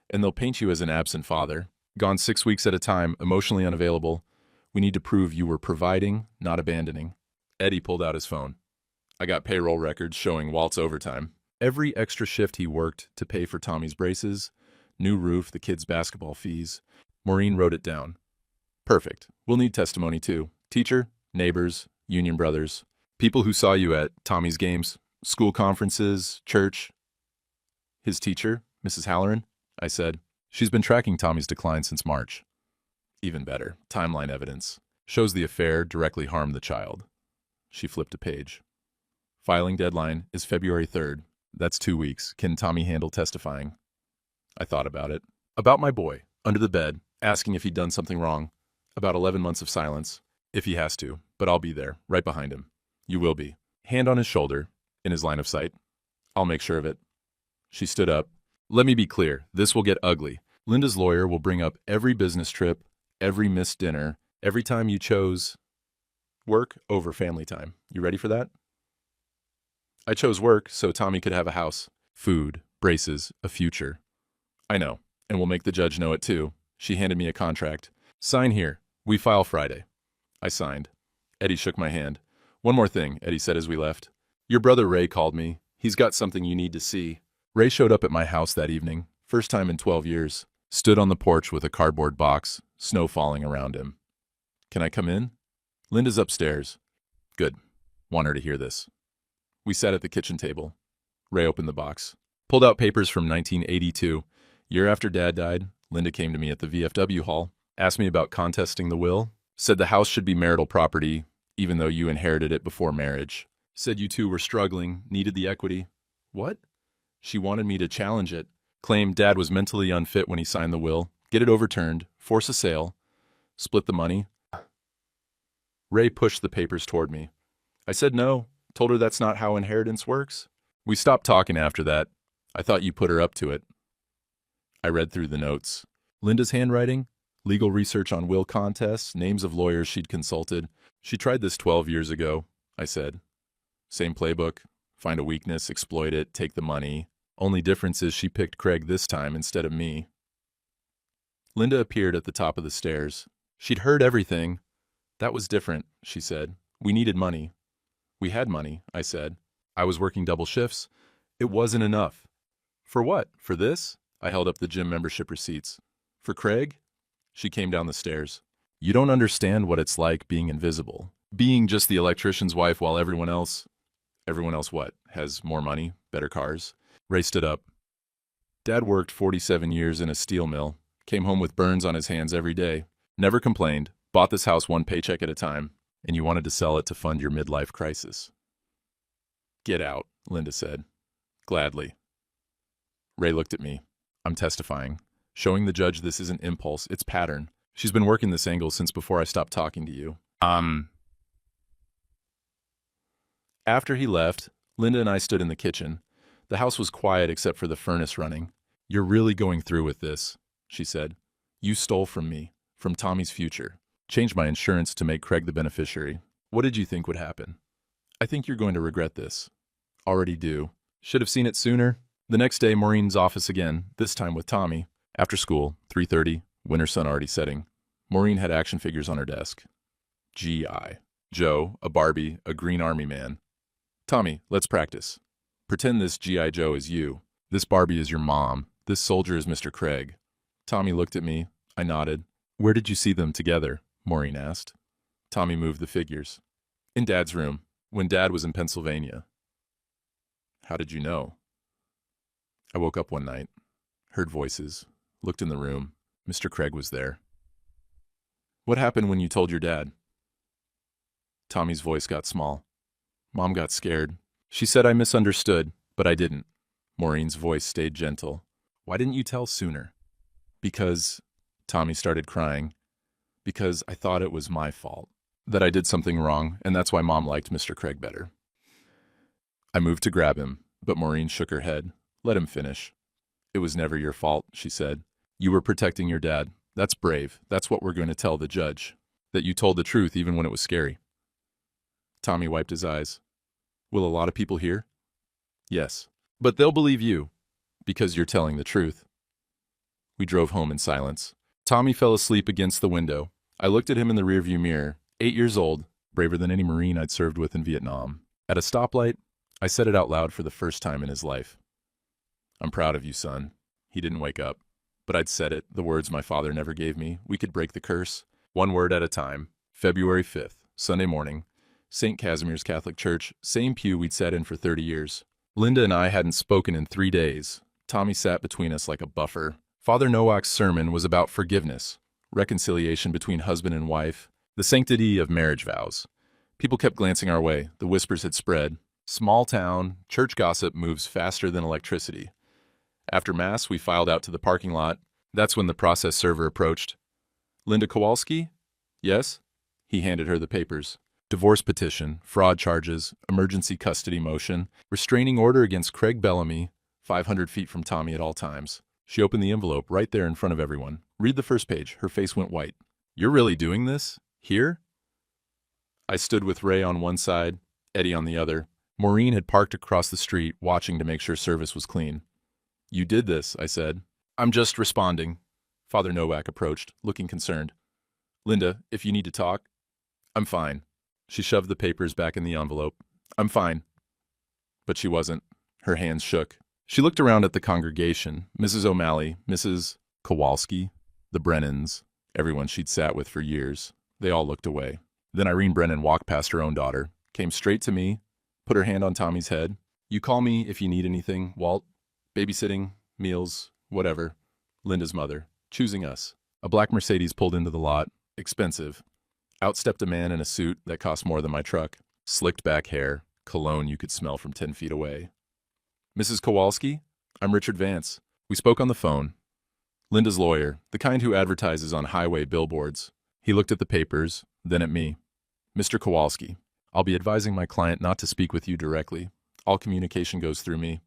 and they'll paint you as an absent father. Gone 6 weeks at a time, emotionally unavailable. We need to prove you were providing, not abandoning. Eddie pulled out his phone. I got payroll records showing Walt's overtime. Every extra shift he worked to pay for Tommy's braces, new roof, the kids' basketball fees. Maureen wrote it down. Perfect. We'll need testimony too. Teacher, neighbors, union brothers, people who saw you at Tommy's games, school conferences, church. His teacher, Mrs. Halloran, I said. She's been tracking Tommy's decline since March. Even better, timeline evidence. Shows the affair directly harmed the child. She flipped a page. Filing deadline is February 3rd. That's 2 weeks. Can Tommy handle testifying? I thought about it. About my boy, under the bed, asking if he'd done something wrong. About 11 months of silence. If he has to, but I'll be there, right behind him. You will be. Hand on his shoulder, in his line of sight. I'll make sure of it. She stood up. Let me be clear, this will get ugly. Linda's lawyer will bring up every business trip, every missed dinner, every time you chose work over family time. You ready for that? I chose work so Tommy could have a house, food, braces, a future. I know, and we'll make the judge know it too. She handed me a contract. Sign here. We file Friday. I signed. Eddie shook my hand. One more thing, Eddie said as we left. Your brother Ray called me. He's got something you need to see. Ray showed up at my house that evening, first time in 12 years. Stood on the porch with a cardboard box, snow falling around him. Can I come in? Linda's upstairs. Good. Want her to hear this. We sat at the kitchen table. Ray opened the box, pulled out papers from 1982. Year after Dad died, Linda came to me at the VFW hall, asked me about contesting the will, said the house should be marital property, even though you inherited it before marriage. Said you two were struggling, needed the equity. What? She wanted me to challenge it, claim Dad was mentally unfit when he signed the will, get it overturned, force a sale, split the money. Ray pushed the papers toward me. I said no, told her that's not how inheritance works. We stopped talking after that. I thought you put her up to it. I read through the notes. Linda's handwriting, legal research on will contests, names of lawyers she'd consulted. She tried this 12 years ago, I said. Same playbook. Find a weakness, exploit it, take the money. Only difference is she picked Craig this time instead of me. Linda appeared at the top of the stairs. She'd heard everything. That was different, she said. We needed money. We had money, I said. I was working double shifts. It wasn't enough. For what? For this? I held up the gym membership receipts. For Craig? She came down the stairs. You don't understand what it's like being invisible. Being just the electrician's wife while everyone else what? Has more money, better cars? Ray stood up. Dad worked 47 years in a steel mill, came home with burns on his hands every day, never complained, bought this house one paycheck at a time, and you wanted to sell it to fund your midlife crisis. Get out, Linda said. Gladly. Ray looked at me. I'm testifying, showing the judge this isn't impulse, it's pattern. She's been working this angle since before I stopped talking to you. After he left, Linda and I stood in the kitchen. The house was quiet except for the furnace running. You're really going through with this, she said. You stole from me, from Tommy's future. Changed my insurance to make Craig the beneficiary. What did you think would happen? I think you're going to regret this. Already do. Should have seen it sooner. The next day, Maureen's office again, this time with Tommy. After school, 3:30, winter sun already setting. Maureen had action figures on her desk. G.I. Joe, a Barbie, a green army man. Tommy, let's practice. Pretend this G.I. Joe is you. This Barbie is your mom. This soldier is Mr. Craig. Tommy looked at me. I nodded. Where did you see them together? Maureen asked. Tommy moved the figures. In Dad's room, when Dad was in Pennsylvania. How did you know? I woke up one night, heard voices, looked in the room. Mr. Craig was there. What happened when you told your dad? Tommy's voice got small. Mom got scared. She said I misunderstood, but I didn't. Maureen's voice stayed gentle. Why didn't you tell sooner? Because, Tommy started crying, because I thought it was my fault, that I did something wrong, and that's why Mom liked Mr. Craig better. I moved to grab him, but Maureen shook her head. Let him finish. It was never your fault, she said. You were protecting your dad. That's brave. That's what we're going to tell the judge. That you told the truth even when it was scary. Tommy wiped his eyes. Will a lot of people hear? Yes. But they'll believe you, because you're telling the truth. We drove home in silence. Tommy fell asleep against the window. I looked at him in the rearview mirror. 8 years old, braver than any Marine I'd served with in Vietnam. At a stoplight, I said it out loud for the first time in his life. I'm proud of you, son. He didn't wake up. But I'd said it, the words my father never gave me. We could break the curse, one word at a time. February 5th, Sunday morning. St. Casimir's Catholic Church, same pew we'd sat in for 30 years. Linda and I hadn't spoken in 3 days. Tommy sat between us like a buffer. Father Nowak's sermon was about forgiveness, reconciliation between husband and wife, the sanctity of marriage vows. People kept glancing our way. The whispers had spread. Small town, church gossip moves faster than electricity. After Mass, we filed out to the parking lot. That's when the process server approached. Linda Kowalski? Yes? He handed her the papers. Divorce petition, fraud charges, emergency custody motion, restraining order against Craig Bellamy, 500 feet from Tommy at all times. She opened the envelope right there in front of everyone. Read the first page. Her face went white. You're really doing this? Here? I stood with Ray on one side, Eddie on the other. Maureen had parked across the street, watching to make sure service was clean. You did this, I said. I'm just responding. Father Nowak approached, looking concerned. Linda, if you need to talk. I'm fine. She shoved the papers back in the envelope. I'm fine. But she wasn't. Her hands shook. She looked around at the congregation, Mrs. O'Malley, Mrs. Kowalski, the Brennans, everyone she'd sat with for years. They all looked away. Then Irene Brennan walked past her own daughter, came straight to me, put her hand on Tommy's head. You call me if you need anything, Walt. Babysitting, meals, whatever. Linda's mother, choosing us. A black Mercedes pulled into the lot. Expensive. Out stepped a man in a suit that cost more than my truck. Slicked back hair, cologne you could smell from 10 feet away. Mrs. Kowalski? I'm Richard Vance. We spoke on the phone. Linda's lawyer, the kind who advertises on highway billboards. He looked at the papers, then at me. Mr. Kowalski, I'll be advising my client not to speak with you directly. All communication goes through me.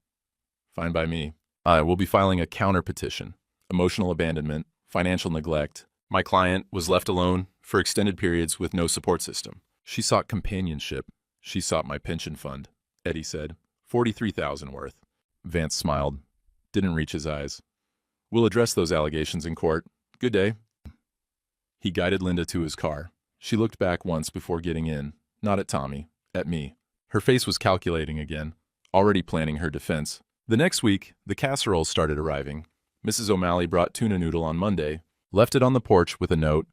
Fine by me. I will be filing a counter petition. Emotional abandonment, financial neglect. My client was left alone for extended periods with no support system. She sought companionship. She sought my pension fund. Eddie said, $43,000 worth. Vance smiled. Didn't reach his eyes. We'll address those allegations in court. Good day. He guided Linda to his car. She looked back once before getting in, not at Tommy, at me. Her face was calculating again, already planning her defense. The next week, the casseroles started arriving. Mrs. O'Malley brought tuna noodle on Monday, left it on the porch with a note,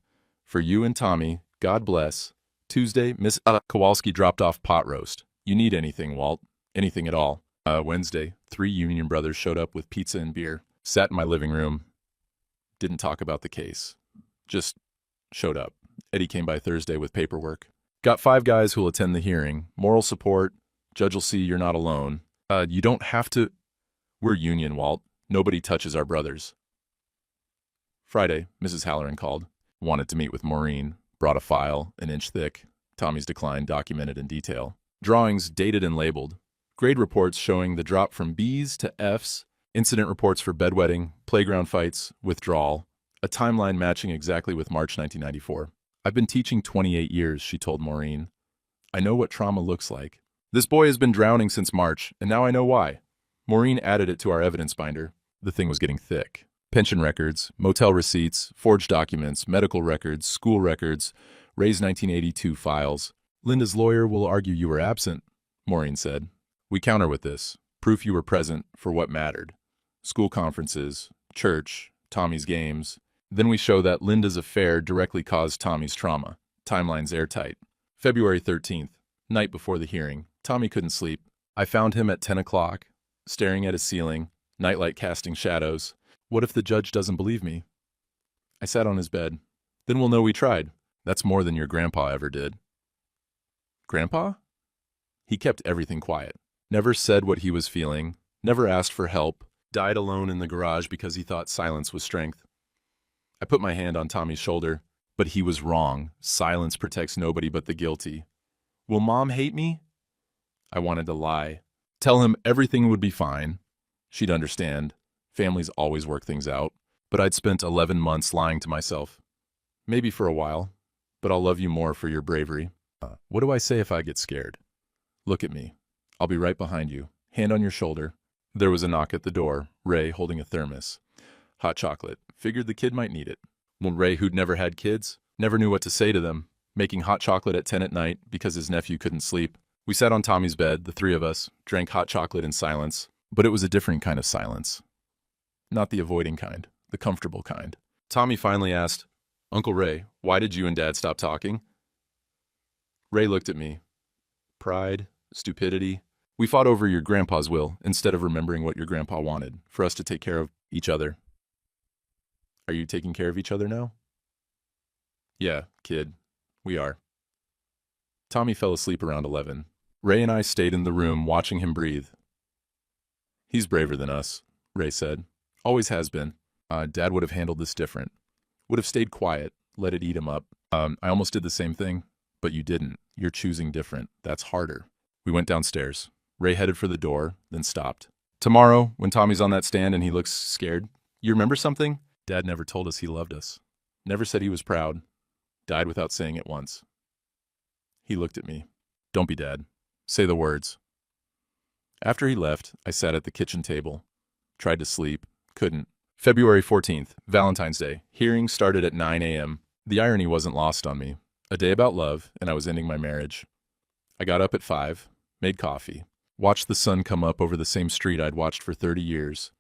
"For you and Tommy, God bless." Tuesday, Miss Kowalski dropped off pot roast. You need anything, Walt? Anything at all. Wednesday, 3 Union brothers showed up with pizza and beer. Sat in my living room. Didn't talk about the case. Just showed up. Eddie came by Thursday with paperwork. Got 5 guys who'll attend the hearing. Moral support. Judge will see you're not alone. You don't have to... We're Union, Walt. Nobody touches our brothers. Friday, Mrs. Halloran called. Wanted to meet with Maureen. Brought a file, an inch thick. Tommy's decline documented in detail. Drawings dated and labeled. Grade reports showing the drop from B's to F's. Incident reports for bedwetting, playground fights, withdrawal. A timeline matching exactly with March 1994. I've been teaching 28 years, she told Maureen. I know what trauma looks like. This boy has been drowning since March, and now I know why. Maureen added it to our evidence binder. The thing was getting thick. Pension records, motel receipts, forged documents, medical records, school records, Ray's 1982 files. Linda's lawyer will argue you were absent, Maureen said. We counter with this. Proof you were present for what mattered. School conferences, church, Tommy's games. Then we show that Linda's affair directly caused Tommy's trauma. Timeline's airtight. February 13th, night before the hearing. Tommy couldn't sleep. I found him at 10 o'clock, staring at his ceiling, nightlight casting shadows. What if the judge doesn't believe me? I sat on his bed. Then we'll know we tried. That's more than your grandpa ever did. Grandpa? He kept everything quiet. Never said what he was feeling. Never asked for help. Died alone in the garage because he thought silence was strength. I put my hand on Tommy's shoulder, but he was wrong. Silence protects nobody but the guilty. Will Mom hate me? I wanted to lie. Tell him everything would be fine. She'd understand. Families always work things out. But I'd spent 11 months lying to myself. Maybe for a while, but I'll love you more for your bravery. What do I say if I get scared? Look at me. I'll be right behind you. Hand on your shoulder. There was a knock at the door. Ray holding a thermos. Hot chocolate. Figured the kid might need it. Well, Ray, who'd never had kids, never knew what to say to them. Making hot chocolate at 10 at night because his nephew couldn't sleep. We sat on Tommy's bed, the 3 of us, drank hot chocolate in silence. But it was a different kind of silence. Not the avoiding kind, the comfortable kind. Tommy finally asked, Uncle Ray, why did you and Dad stop talking? Ray looked at me. Pride, stupidity. We fought over your grandpa's will instead of remembering what your grandpa wanted, for us to take care of each other. Are you taking care of each other now? Yeah, kid, we are. Tommy fell asleep around 11. Ray and I stayed in the room watching him breathe. He's braver than us, Ray said. Always has been. Dad would have handled this different. Would have stayed quiet, let it eat him up. I almost did the same thing, but you didn't. You're choosing different. That's harder. We went downstairs. Ray headed for the door, then stopped. Tomorrow, when Tommy's on that stand and he looks scared, you remember something? Dad never told us he loved us. Never said he was proud. Died without saying it once. He looked at me. Don't be Dad. Say the words. After he left, I sat at the kitchen table. Tried to sleep. Couldn't. February 14th, Valentine's Day. Hearing started at 9 a.m. The irony wasn't lost on me. A day about love, and I was ending my marriage. I got up at 5, made coffee, watched the sun come up over the same street I'd watched for 30 years.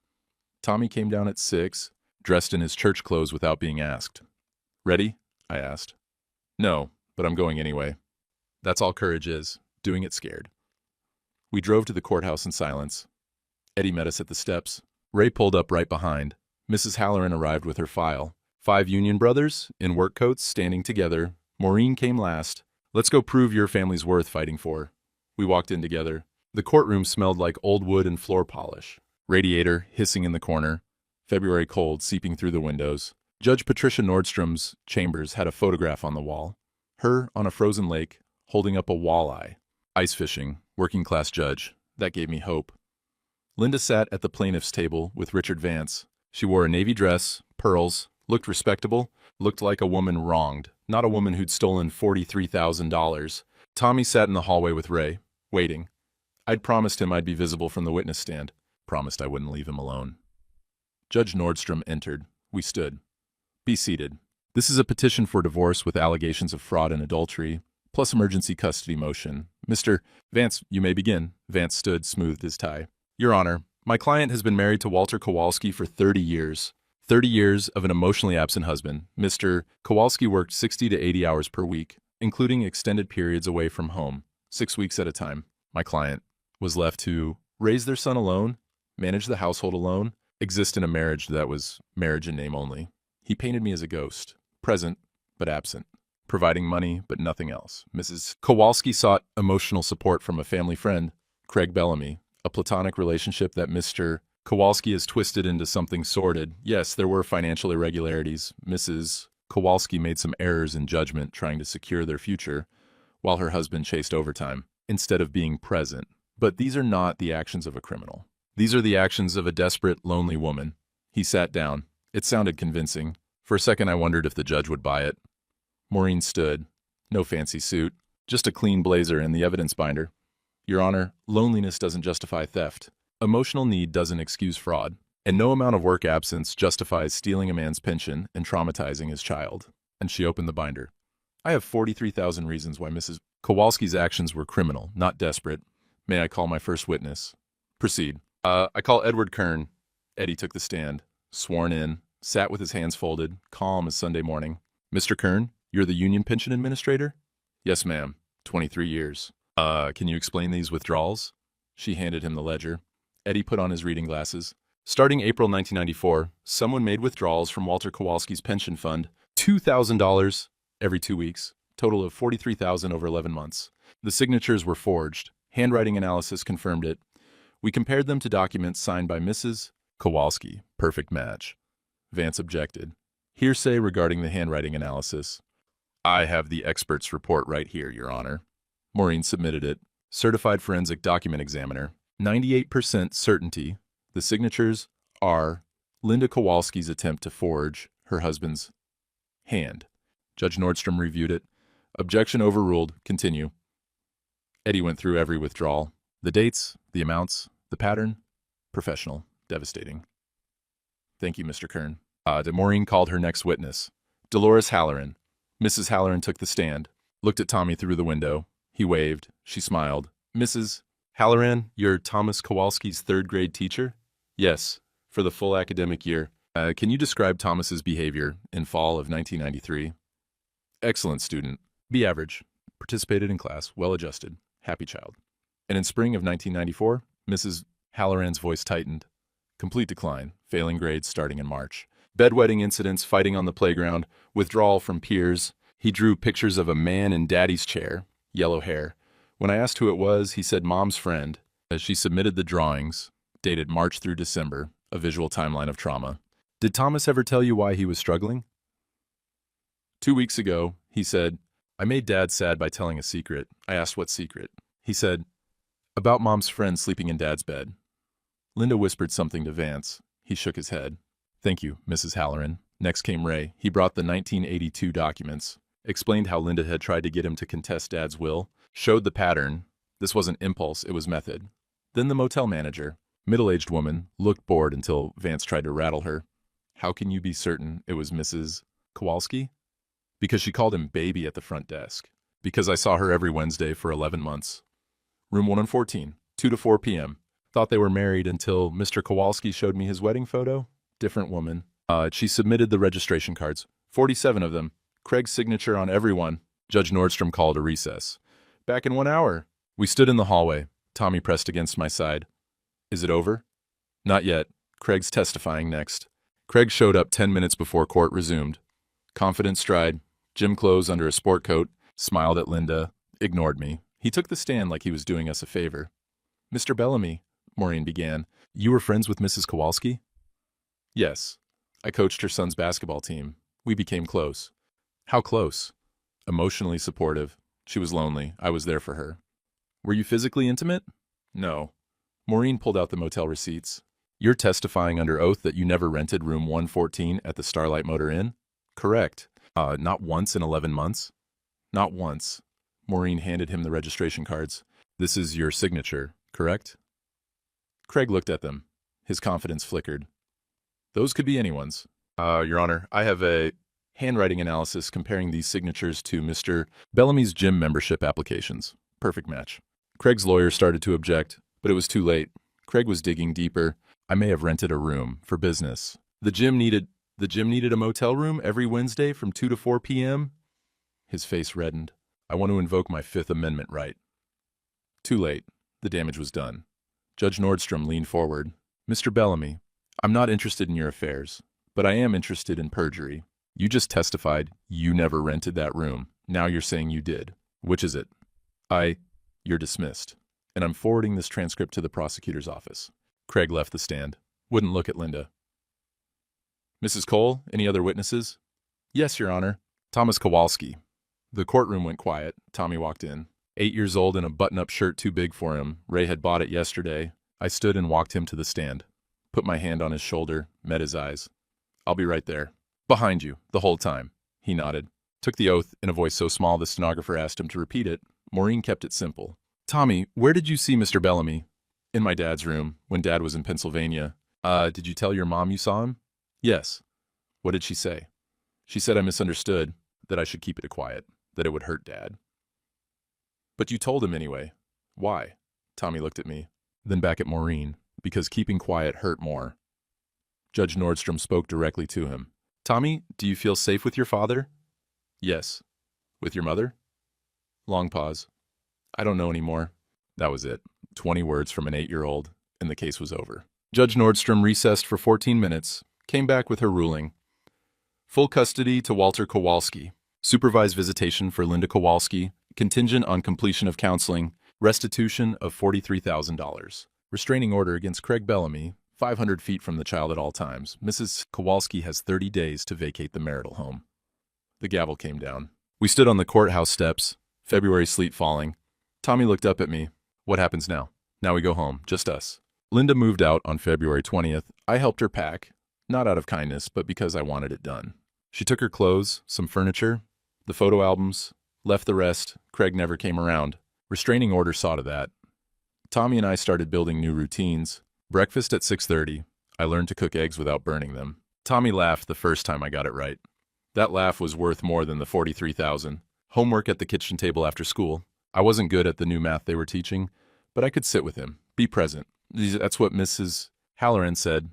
Tommy came down at 6, dressed in his church clothes without being asked. Ready? I asked. No, but I'm going anyway. That's all courage is, doing it scared. We drove to the courthouse in silence. Eddie met us at the steps. Ray pulled up right behind. Mrs. Halloran arrived with her file. 5 Union brothers, in work coats, standing together. Maureen came last. Let's go prove your family's worth fighting for. We walked in together. The courtroom smelled like old wood and floor polish. Radiator hissing in the corner. February cold seeping through the windows. Judge Patricia Nordstrom's chambers had a photograph on the wall. Her on a frozen lake, holding up a walleye. Ice fishing, working-class judge. That gave me hope. Linda sat at the plaintiff's table with Richard Vance. She wore a navy dress, pearls, looked respectable, looked like a woman wronged, not a woman who'd stolen $43,000. Tommy sat in the hallway with Ray, waiting. I'd promised him I'd be visible from the witness stand. Promised I wouldn't leave him alone. Judge Nordstrom entered. We stood. Be seated. This is a petition for divorce with allegations of fraud and adultery, plus emergency custody motion. Mr. Vance, you may begin. Vance stood, smoothed his tie. Your Honor, my client has been married to Walter Kowalski for 30 years. 30 years of an emotionally absent husband. Mr. Kowalski worked 60 to 80 hours per week, including extended periods away from home, 6 weeks at a time. My client was left to raise their son alone, manage the household alone, exist in a marriage that was marriage in name only. He painted me as a ghost, present but absent, providing money but nothing else. Mrs. Kowalski sought emotional support from a family friend, Craig Bellamy, a platonic relationship that Mr. Kowalski has twisted into something sordid. Yes, there were financial irregularities. Mrs. Kowalski made some errors in judgment trying to secure their future, while her husband chased overtime, instead of being present. But these are not the actions of a criminal. These are the actions of a desperate, lonely woman. He sat down. It sounded convincing. For a second I wondered if the judge would buy it. Maureen stood. No fancy suit. Just a clean blazer and the evidence binder. Your Honor, loneliness doesn't justify theft. Emotional need doesn't excuse fraud. And no amount of work absence justifies stealing a man's pension and traumatizing his child. And she opened the binder. I have 43,000 reasons why Mrs. Kowalski's actions were criminal, not desperate. May I call my first witness? Proceed. I call Edward Kern. Eddie took the stand, sworn in, sat with his hands folded, calm as Sunday morning. Mr. Kern, you're the union pension administrator? Yes, ma'am. 23 years. Can you explain these withdrawals? She handed him the ledger. Eddie put on his reading glasses. Starting April 1994, someone made withdrawals from Walter Kowalski's pension fund, $2,000 every 2 weeks, total of $43,000 over 11 months. The signatures were forged. Handwriting analysis confirmed it. We compared them to documents signed by Mrs. Kowalski. Perfect match. Vance objected. Hearsay regarding the handwriting analysis. I have the expert's report right here, Your Honor. Maureen submitted it. Certified forensic document examiner. 98% certainty. The signatures are Linda Kowalski's attempt to forge her husband's hand. Judge Nordstrom reviewed it. Objection overruled. Continue. Eddie went through every withdrawal. The dates, the amounts, the pattern. Professional. Devastating. Thank you, Mr. Kern. Maureen called her next witness. Dolores Halloran. Mrs. Halloran took the stand, looked at Tommy through the window. He waved. She smiled. Mrs. Halloran, you're Thomas Kowalski's third-grade teacher? Yes, for the full academic year. Can you describe Thomas's behavior in fall of 1993? Excellent student. B average. Participated in class. Well-adjusted. Happy child. And in spring of 1994, Mrs. Halloran's voice tightened. Complete decline. Failing grades starting in March. Bedwetting incidents, fighting on the playground, withdrawal from peers. He drew pictures of a man in daddy's chair. Yellow hair. When I asked who it was, he said mom's friend. As she submitted the drawings, dated March through December, a visual timeline of trauma. Did Thomas ever tell you why he was struggling? 2 weeks ago, he said, I made Dad sad by telling a secret. I asked what secret. He said, about mom's friend sleeping in Dad's bed. Linda whispered something to Vance. He shook his head. Thank you, Mrs. Halloran. Next came Ray. He brought the 1982 documents, explained how Linda had tried to get him to contest Dad's will, showed the pattern. This wasn't impulse, it was method. Then the motel manager, middle-aged woman, looked bored until Vance tried to rattle her. How can you be certain it was Mrs. Kowalski? Because she called him baby at the front desk. Because I saw her every Wednesday for 11 months. Room 114, 2 to 4 p.m. Thought they were married until Mr. Kowalski showed me his wedding photo. Different woman. She submitted the registration cards. 47 of them. Craig's signature on every one. Judge Nordstrom called a recess. Back in 1 hour. We stood in the hallway. Tommy pressed against my side. Is it over? Not yet. Craig's testifying next. Craig showed up 10 minutes before court resumed. Confident stride, gym clothes under a sport coat, smiled at Linda, ignored me. He took the stand like he was doing us a favor. Mr. Bellamy, Maureen began, you were friends with Mrs. Kowalski? Yes. I coached her son's basketball team. We became close. How close? Emotionally supportive. She was lonely. I was there for her. Were you physically intimate? No. Maureen pulled out the motel receipts. You're testifying under oath that you never rented room 114 at the Starlight Motor Inn? Correct. Not once in 11 months? Not once. Maureen handed him the registration cards. This is your signature, correct? Craig looked at them. His confidence flickered. Those could be anyone's. Your Honor, I have a handwriting analysis comparing these signatures to Mr. Bellamy's gym membership applications. Perfect match. Craig's lawyer started to object, but it was too late. Craig was digging deeper. I may have rented a room for business. The gym needed a motel room every Wednesday from 2 to 4 p.m.? His face reddened. I want to invoke my Fifth Amendment right. Too late. The damage was done. Judge Nordstrom leaned forward. Mr. Bellamy, I'm not interested in your affairs, but I am interested in perjury. You just testified you never rented that room. Now you're saying you did. Which is it? You're dismissed. And I'm forwarding this transcript to the prosecutor's office. Craig left the stand. Wouldn't look at Linda. Mrs. Cole, any other witnesses? Yes, Your Honor. Thomas Kowalski. The courtroom went quiet. Tommy walked in. 8 years old in a button-up shirt too big for him. Ray had bought it yesterday. I stood and walked him to the stand. Put my hand on his shoulder, met his eyes. I'll be right there. Behind you, the whole time. He nodded. Took the oath in a voice so small the stenographer asked him to repeat it. Maureen kept it simple. Tommy, where did you see Mr. Bellamy? In my dad's room, when Dad was in Pennsylvania. Did you tell your mom you saw him? Yes. What did she say? She said I misunderstood, that I should keep it quiet, that it would hurt Dad. But you told him anyway. Why? Tommy looked at me, then back at Maureen, because keeping quiet hurt more. Judge Nordstrom spoke directly to him. Tommy, do you feel safe with your father? Yes. With your mother? Long pause. I don't know anymore. That was it. 20 words from an 8-year-old, and the case was over. Judge Nordstrom recessed for 14 minutes, came back with her ruling. Full custody to Walter Kowalski. Supervised visitation for Linda Kowalski, contingent on completion of counseling, restitution of $43,000. Restraining order against Craig Bellamy, 500 feet from the child at all times. Mrs. Kowalski has 30 days to vacate the marital home. The gavel came down. We stood on the courthouse steps, February sleet falling. Tommy looked up at me. What happens now? Now we go home, just us. Linda moved out on February 20th. I helped her pack, not out of kindness, but because I wanted it done. She took her clothes, some furniture, the photo albums, left the rest. Craig never came around. Restraining order saw to that. Tommy and I started building new routines. Breakfast at 6:30. I learned to cook eggs without burning them. Tommy laughed the first time I got it right. That laugh was worth more than the $43,000. Homework at the kitchen table after school. I wasn't good at the new math they were teaching, but I could sit with him, be present. That's what Mrs. Halloran said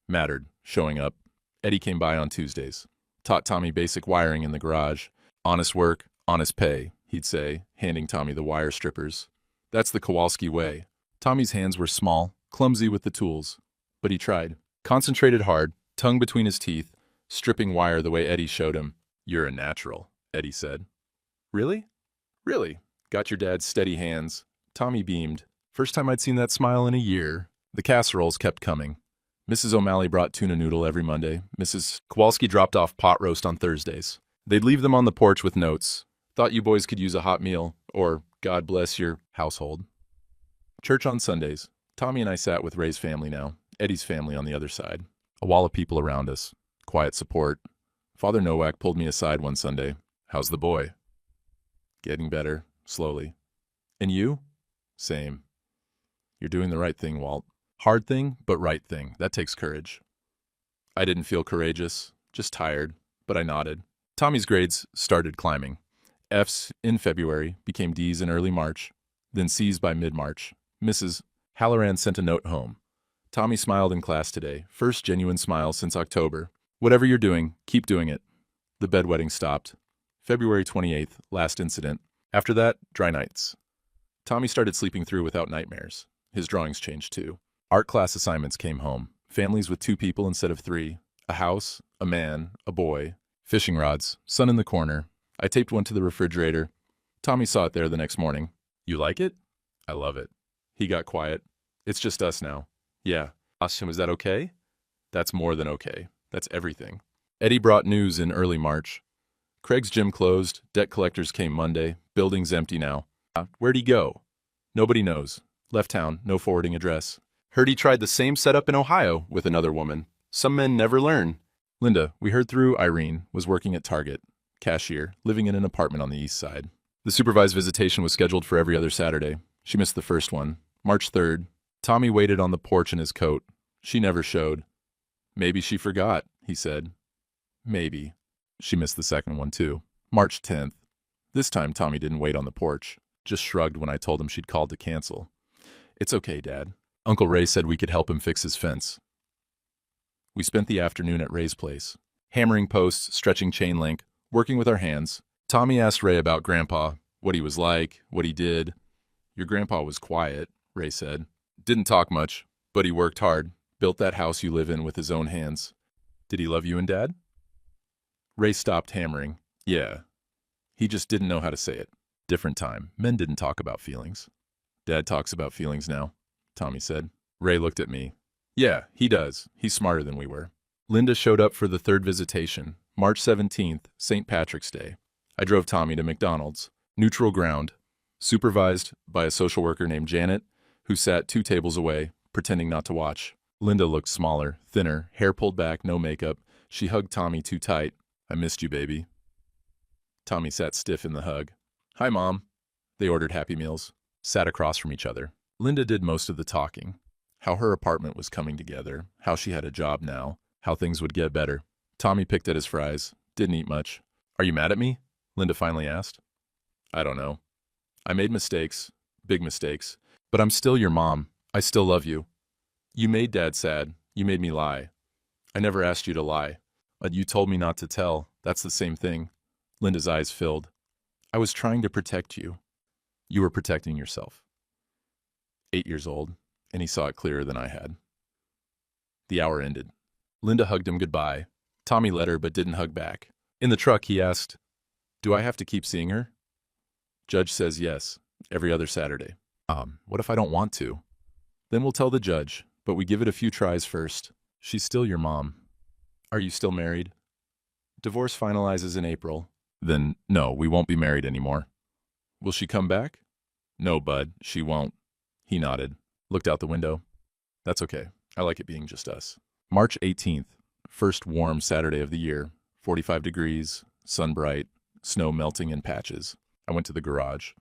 mattered, showing up. Eddie came by on Tuesdays. Taught Tommy basic wiring in the garage. Honest work, honest pay, he'd say, handing Tommy the wire strippers. That's the Kowalski way. Tommy's hands were small, clumsy with the tools, but he tried. Concentrated hard, tongue between his teeth, stripping wire the way Eddie showed him. You're a natural, Eddie said. Really? Really? Got your dad's steady hands. Tommy beamed. First time I'd seen that smile in a year. The casseroles kept coming. Mrs. O'Malley brought tuna noodle every Monday. Mrs. Kowalski dropped off pot roast on Thursdays. They'd leave them on the porch with notes. Thought you boys could use a hot meal, or God bless your household. Church on Sundays. Tommy and I sat with Ray's family now, Eddie's family on the other side. A wall of people around us. Quiet support. Father Nowak pulled me aside one Sunday. How's the boy? Getting better, slowly. And you? Same. You're doing the right thing, Walt. Hard thing, but right thing. That takes courage. I didn't feel courageous, just tired, but I nodded. Tommy's grades started climbing. F's in February, became D's in early March, then C's by mid-March. Mrs. Halloran sent a note home. Tommy smiled in class today, first genuine smile since October. Whatever you're doing, keep doing it. The bedwetting stopped. February 28th, last incident. After that, dry nights. Tommy started sleeping through without nightmares. His drawings changed too. Art class assignments came home. Families with 2 people instead of 3. A house, a man, a boy. Fishing rods, sun in the corner. I taped one to the refrigerator. Tommy saw it there the next morning. You like it? I love it. He got quiet. It's just us now. Yeah. Asked him, is that okay? That's more than okay. That's everything. Eddie brought news in early March. Craig's gym closed. Debt collectors came Monday. Building's empty now. Where'd he go? Nobody knows. Left town, no forwarding address. Heard he tried the same setup in Ohio with another woman. Some men never learn. Linda, we heard through Irene, was working at Target. Cashier, living in an apartment on the east side. The supervised visitation was scheduled for every other Saturday. She missed the first one. March 3rd. Tommy waited on the porch in his coat. She never showed. Maybe she forgot, he said. Maybe. She missed the second one too. March 10th. This time Tommy didn't wait on the porch. Just shrugged when I told him she'd called to cancel. It's okay, Dad. Uncle Ray said we could help him fix his fence. We spent the afternoon at Ray's place, hammering posts, stretching chain link, working with our hands. Tommy asked Ray about Grandpa, what he was like, what he did. Your grandpa was quiet, Ray said. Didn't talk much, but he worked hard, built that house you live in with his own hands. Did he love you and Dad? Ray stopped hammering. Yeah. He just didn't know how to say it. Different time. Men didn't talk about feelings. Dad talks about feelings now, Tommy said. Ray looked at me. Yeah, he does. He's smarter than we were. Linda showed up for the third visitation, March 17th, St. Patrick's Day. I drove Tommy to McDonald's, neutral ground, supervised by a social worker named Janet, who sat 2 tables away, pretending not to watch. Linda looked smaller, thinner, hair pulled back, no makeup. She hugged Tommy too tight. I missed you, baby. Tommy sat stiff in the hug. Hi, Mom. They ordered Happy Meals, sat across from each other. Linda did most of the talking. How her apartment was coming together, how she had a job now, how things would get better. Tommy picked at his fries, didn't eat much. Are you mad at me? Linda finally asked. I don't know. I made mistakes, big mistakes, but I'm still your mom. I still love you. You made Dad sad. You made me lie. I never asked you to lie. But you told me not to tell. That's the same thing. Linda's eyes filled. I was trying to protect you. You were protecting yourself. 8 years old, and he saw it clearer than I had. The hour ended. Linda hugged him goodbye. Tommy let her but didn't hug back. In the truck, he asked, do I have to keep seeing her? Judge says yes, every other Saturday. What if I don't want to? Then we'll tell the judge, but we give it a few tries first. She's still your mom. Are you still married? Divorce finalizes in April. Then, no, we won't be married anymore. Will she come back? No, bud, she won't. He nodded, looked out the window. That's okay. I like it being just us. March 18th, first warm Saturday of the year. 45 degrees, sun bright, snow melting in patches. I went to the garage,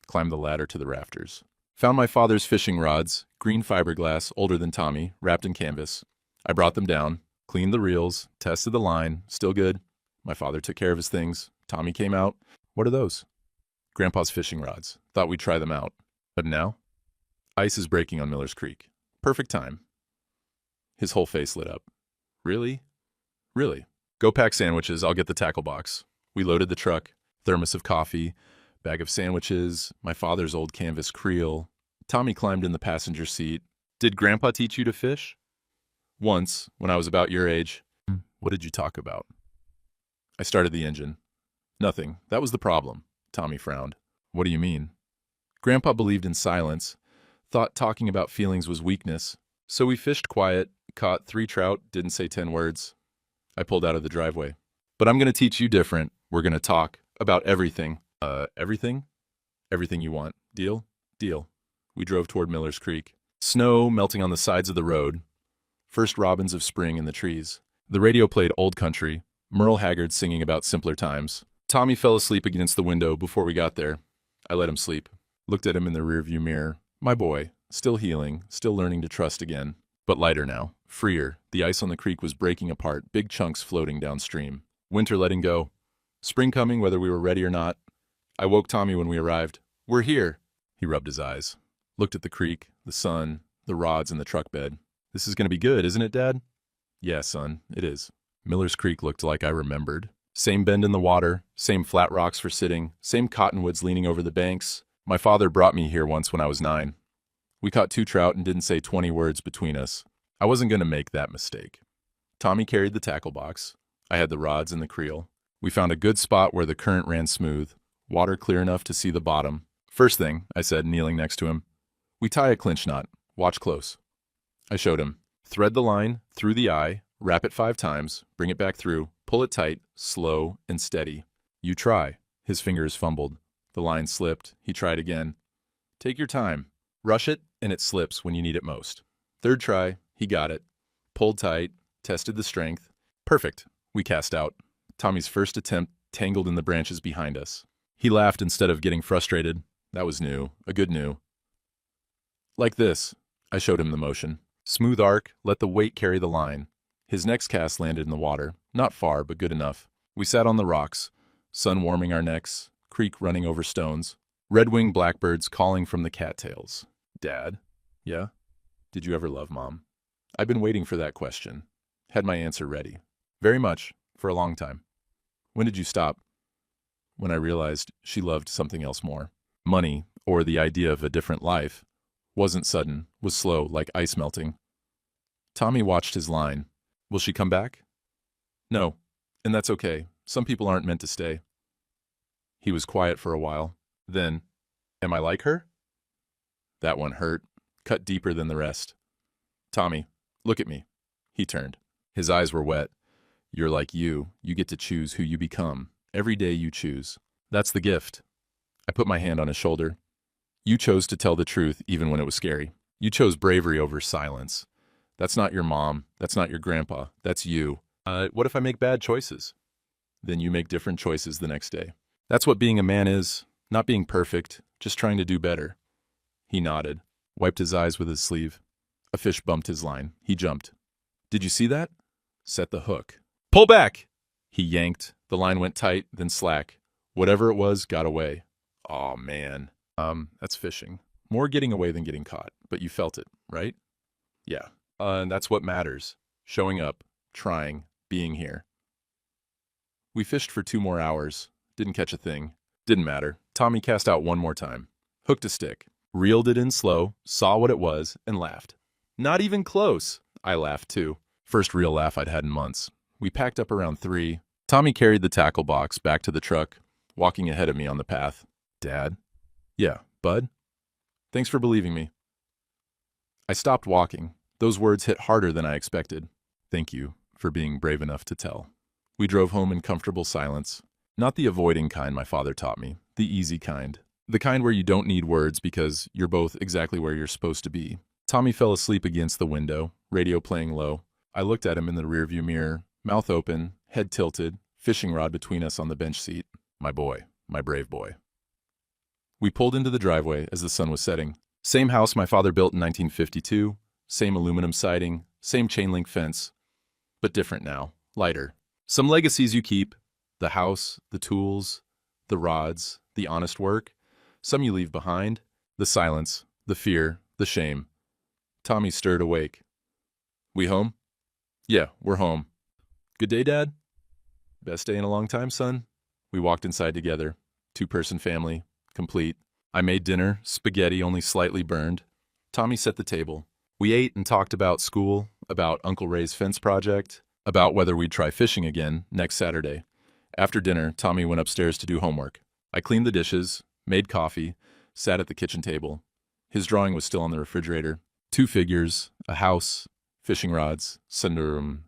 climbed the ladder to the rafters. Found my father's fishing rods, green fiberglass, older than Tommy, wrapped in canvas. I brought them down, cleaned the reels, tested the line, still good. My father took care of his things. Tommy came out. What are those? Grandpa's fishing rods. Thought we'd try them out. But now? Ice is breaking on Miller's Creek. Perfect time. His whole face lit up. Really? Really? Go pack sandwiches. I'll get the tackle box. We loaded the truck. Thermos of coffee, bag of sandwiches, my father's old canvas creel. Tommy climbed in the passenger seat. Did Grandpa teach you to fish? Once, when I was about your age. What did you talk about? I started the engine. Nothing. That was the problem. Tommy frowned. What do you mean? Grandpa believed in silence, thought talking about feelings was weakness. So we fished quiet, caught 3 trout, didn't say 10 words. I pulled out of the driveway. But I'm going to teach you different. We're going to talk about everything. Everything? Everything you want. Deal? Deal. We drove toward Miller's Creek. Snow melting on the sides of the road. First robins of spring in the trees. The radio played Old Country, Merle Haggard singing about simpler times. Tommy fell asleep against the window before we got there. I let him sleep. Looked at him in the rearview mirror. My boy, still healing, still learning to trust again. But lighter now, freer. The ice on the creek was breaking apart, big chunks floating downstream. Winter letting go. Spring coming whether we were ready or not. I woke Tommy when we arrived. We're here. He rubbed his eyes. Looked at the creek, the sun, the rods in the truck bed. This is going to be good, isn't it, Dad? Yeah, son, it is. Miller's Creek looked like I remembered. Same bend in the water, same flat rocks for sitting, same cottonwoods leaning over the banks. My father brought me here once when I was 9. We caught 2 trout and didn't say 20 words between us. I wasn't going to make that mistake. Tommy carried the tackle box. I had the rods and the creel. We found a good spot where the current ran smooth, water clear enough to see the bottom. First thing, I said, kneeling next to him, we tie a clinch knot. Watch close. I showed him. Thread the line through the eye, wrap it 5 times, bring it back through, pull it tight, slow and steady. You try. His fingers fumbled. The line slipped. He tried again. Take your time. Rush it, and it slips when you need it most. Third try, he got it. Pulled tight, tested the strength. Perfect. We cast out. Tommy's first attempt tangled in the branches behind us. He laughed instead of getting frustrated. That was new. A good new. Like this. I showed him the motion. Smooth arc, let the weight carry the line. His next cast landed in the water. Not far, but good enough. We sat on the rocks, sun warming our necks, creek running over stones, red-winged blackbirds calling from the cattails. Dad? Yeah? Did you ever love Mom? I've been waiting for that question. Had my answer ready. Very much, for a long time. When did you stop? When I realized she loved something else more. Money, or the idea of a different life, wasn't sudden, was slow, like ice melting. Tommy watched his line. Will she come back? No, and that's okay. Some people aren't meant to stay. He was quiet for a while. Then, am I like her? That one hurt, cut deeper than the rest. Tommy, look at me. He turned. His eyes were wet. You're like you. You get to choose who you become. Every day you choose. That's the gift. I put my hand on his shoulder. You chose to tell the truth even when it was scary. You chose bravery over silence. That's not your mom. That's not your grandpa. That's you. What if I make bad choices? Then you make different choices the next day. That's what being a man is. Not being perfect, just trying to do better. He nodded, wiped his eyes with his sleeve. A fish bumped his line. He jumped. Did you see that? Set the hook. Pull back! He yanked. The line went tight, then slack. Whatever it was got away. Aw, man. That's fishing. More getting away than getting caught, but you felt it, right? Yeah. And that's what matters. Showing up, trying, being here. We fished for 2 more hours. Didn't catch a thing. Didn't matter. Tommy cast out one more time. Hooked a stick. Reeled it in slow, saw what it was, and laughed. Not even close. I laughed too. First real laugh I'd had in months. We packed up around 3. Tommy carried the tackle box back to the truck, walking ahead of me on the path. Dad? Yeah, Bud? Thanks for believing me. I stopped walking. Those words hit harder than I expected. Thank you for being brave enough to tell. We drove home in comfortable silence. Not the avoiding kind my father taught me, the easy kind. The kind where you don't need words because you're both exactly where you're supposed to be. Tommy fell asleep against the window, radio playing low. I looked at him in the rearview mirror, mouth open, head tilted, fishing rod between us on the bench seat. My boy, my brave boy. We pulled into the driveway as the sun was setting. Same house my father built in 1952, same aluminum siding, same chain link fence, but different now, lighter. Some legacies you keep, the house, the tools, the rods, the honest work. Some you leave behind, the silence, the fear, the shame. Tommy stirred awake. We home? Yeah, we're home. Good day, Dad? Best day in a long time, son. We walked inside together. 2-person family, complete. I made dinner, spaghetti only slightly burned. Tommy set the table. We ate and talked about school, about Uncle Ray's fence project, about whether we'd try fishing again next Saturday. After dinner, Tommy went upstairs to do homework. I cleaned the dishes, made coffee, sat at the kitchen table. His drawing was still on the refrigerator. 2 figures, a house, fishing rods, sun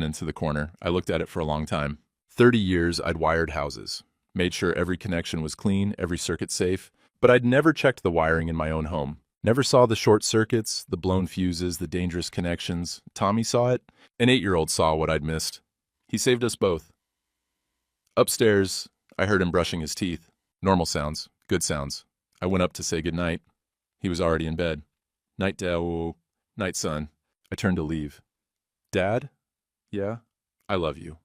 into the corner. I looked at it for a long time. 30 years I'd wired houses. Made sure every connection was clean, every circuit safe, but I'd never checked the wiring in my own home. Never saw the short circuits, the blown fuses, the dangerous connections. Tommy saw it. An 8-year-old saw what I'd missed. He saved us both. Upstairs, I heard him brushing his teeth. Normal sounds, good sounds. I went up to say goodnight. He was already in bed. Night, Dad. Night, son. I turned to leave. Dad? Yeah? I love you.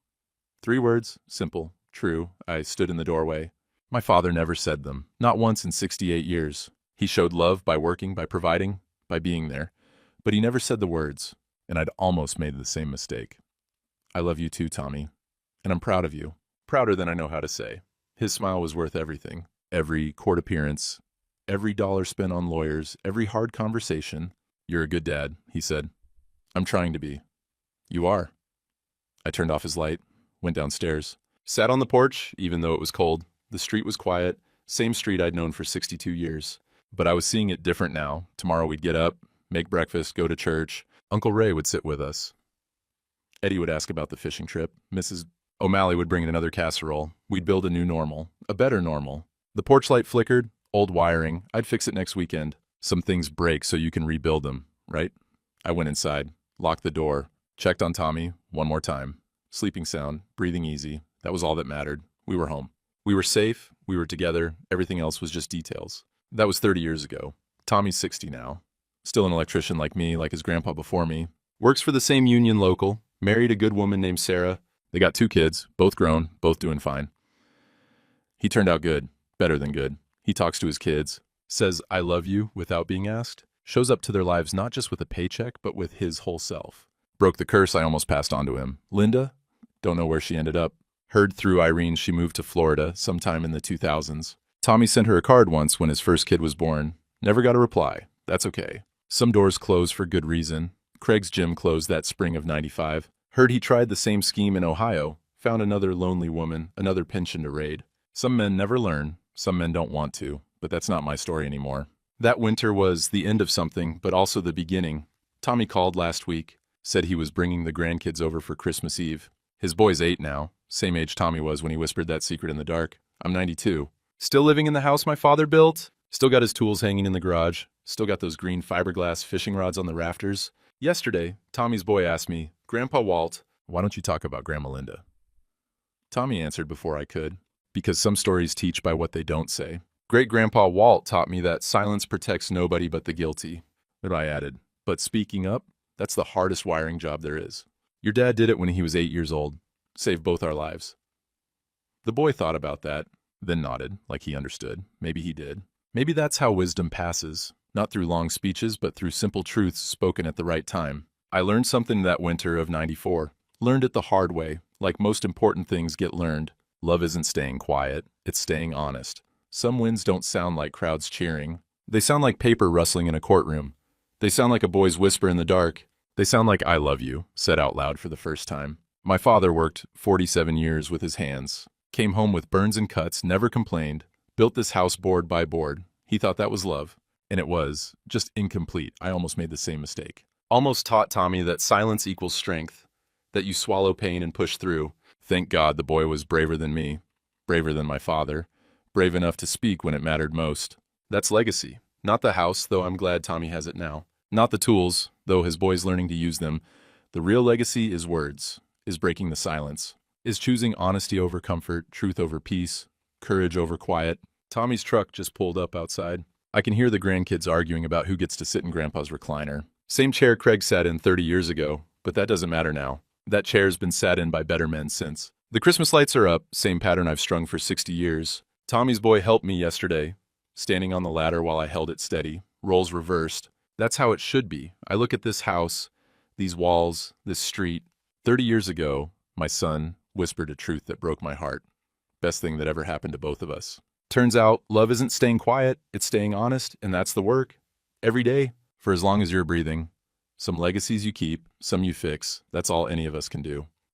3 words, simple, true. I stood in the doorway. My father never said them, not once in 68 years. He showed love by working, by providing, by being there. But he never said the words, and I'd almost made the same mistake. I love you too, Tommy. And I'm proud of you. Prouder than I know how to say. His smile was worth everything. Every court appearance, every dollar spent on lawyers, every hard conversation. "You're a good dad," he said. "I'm trying to be." "You are." I turned off his light, went downstairs, sat on the porch, even though it was cold. The street was quiet, same street I'd known for 62 years. But I was seeing it different now. Tomorrow we'd get up, make breakfast, go to church. Uncle Ray would sit with us. Eddie would ask about the fishing trip. Mrs. O'Malley would bring in another casserole. We'd build a new normal, a better normal. The porch light flickered, old wiring. I'd fix it next weekend. Some things break so you can rebuild them, right? I went inside, locked the door, checked on Tommy one more time. Sleeping sound, breathing easy. That was all that mattered. We were home. We were safe, we were together, everything else was just details. That was 30 years ago. Tommy's 60 now. Still an electrician like me, like his grandpa before me. Works for the same union local. Married a good woman named Sarah. They got 2 kids, both grown, both doing fine. He turned out good, better than good. He talks to his kids, says "I love you" without being asked, shows up to their lives not just with a paycheck, but with his whole self. Broke the curse I almost passed on to him. Linda? Don't know where she ended up. Heard through Irene she moved to Florida sometime in the 2000s. Tommy sent her a card once when his first kid was born. Never got a reply. That's okay. Some doors close for good reason. Craig's gym closed that spring of '95. Heard he tried the same scheme in Ohio. Found another lonely woman, another pension to raid. Some men never learn. Some men don't want to. But that's not my story anymore. That winter was the end of something, but also the beginning. Tommy called last week. Said he was bringing the grandkids over for Christmas Eve. His boy's 8 now. Same age Tommy was when he whispered that secret in the dark. I'm 92. Still living in the house my father built. Still got his tools hanging in the garage. Still got those green fiberglass fishing rods on the rafters. Yesterday, Tommy's boy asked me, "Grandpa Walt, why don't you talk about Grandma Linda?" Tommy answered before I could, because some stories teach by what they don't say. Great-grandpa Walt taught me that silence protects nobody but the guilty. But I added, but speaking up, that's the hardest wiring job there is. Your dad did it when he was 8 years old. Saved both our lives. The boy thought about that, then nodded, like he understood. Maybe he did. Maybe that's how wisdom passes. Not through long speeches, but through simple truths spoken at the right time. I learned something that winter of '94. Learned it the hard way. Like most important things get learned. Love isn't staying quiet. It's staying honest. Some wins don't sound like crowds cheering. They sound like paper rustling in a courtroom. They sound like a boy's whisper in the dark. They sound like "I love you," said out loud for the first time. My father worked 47 years with his hands. Came home with burns and cuts, never complained. Built this house board by board. He thought that was love. And it was. Just incomplete. I almost made the same mistake. Almost taught Tommy that silence equals strength. That you swallow pain and push through. Thank God the boy was braver than me. Braver than my father. Brave enough to speak when it mattered most. That's legacy. Not the house, though I'm glad Tommy has it now. Not the tools, though his boy's learning to use them. The real legacy is words. Is breaking the silence. Is choosing honesty over comfort, truth over peace, courage over quiet. Tommy's truck just pulled up outside. I can hear the grandkids arguing about who gets to sit in Grandpa's recliner. Same chair Craig sat in 30 years ago, but that doesn't matter now. That chair's been sat in by better men since. The Christmas lights are up, same pattern I've strung for 60 years. Tommy's boy helped me yesterday, standing on the ladder while I held it steady, roles reversed. That's how it should be. I look at this house, these walls, this street. 30 years ago, my son whispered a truth that broke my heart. Best thing that ever happened to both of us. Turns out, love isn't staying quiet, it's staying honest, and that's the work. Every day, for as long as you're breathing. Some legacies you keep, some you fix. That's all any of us can do.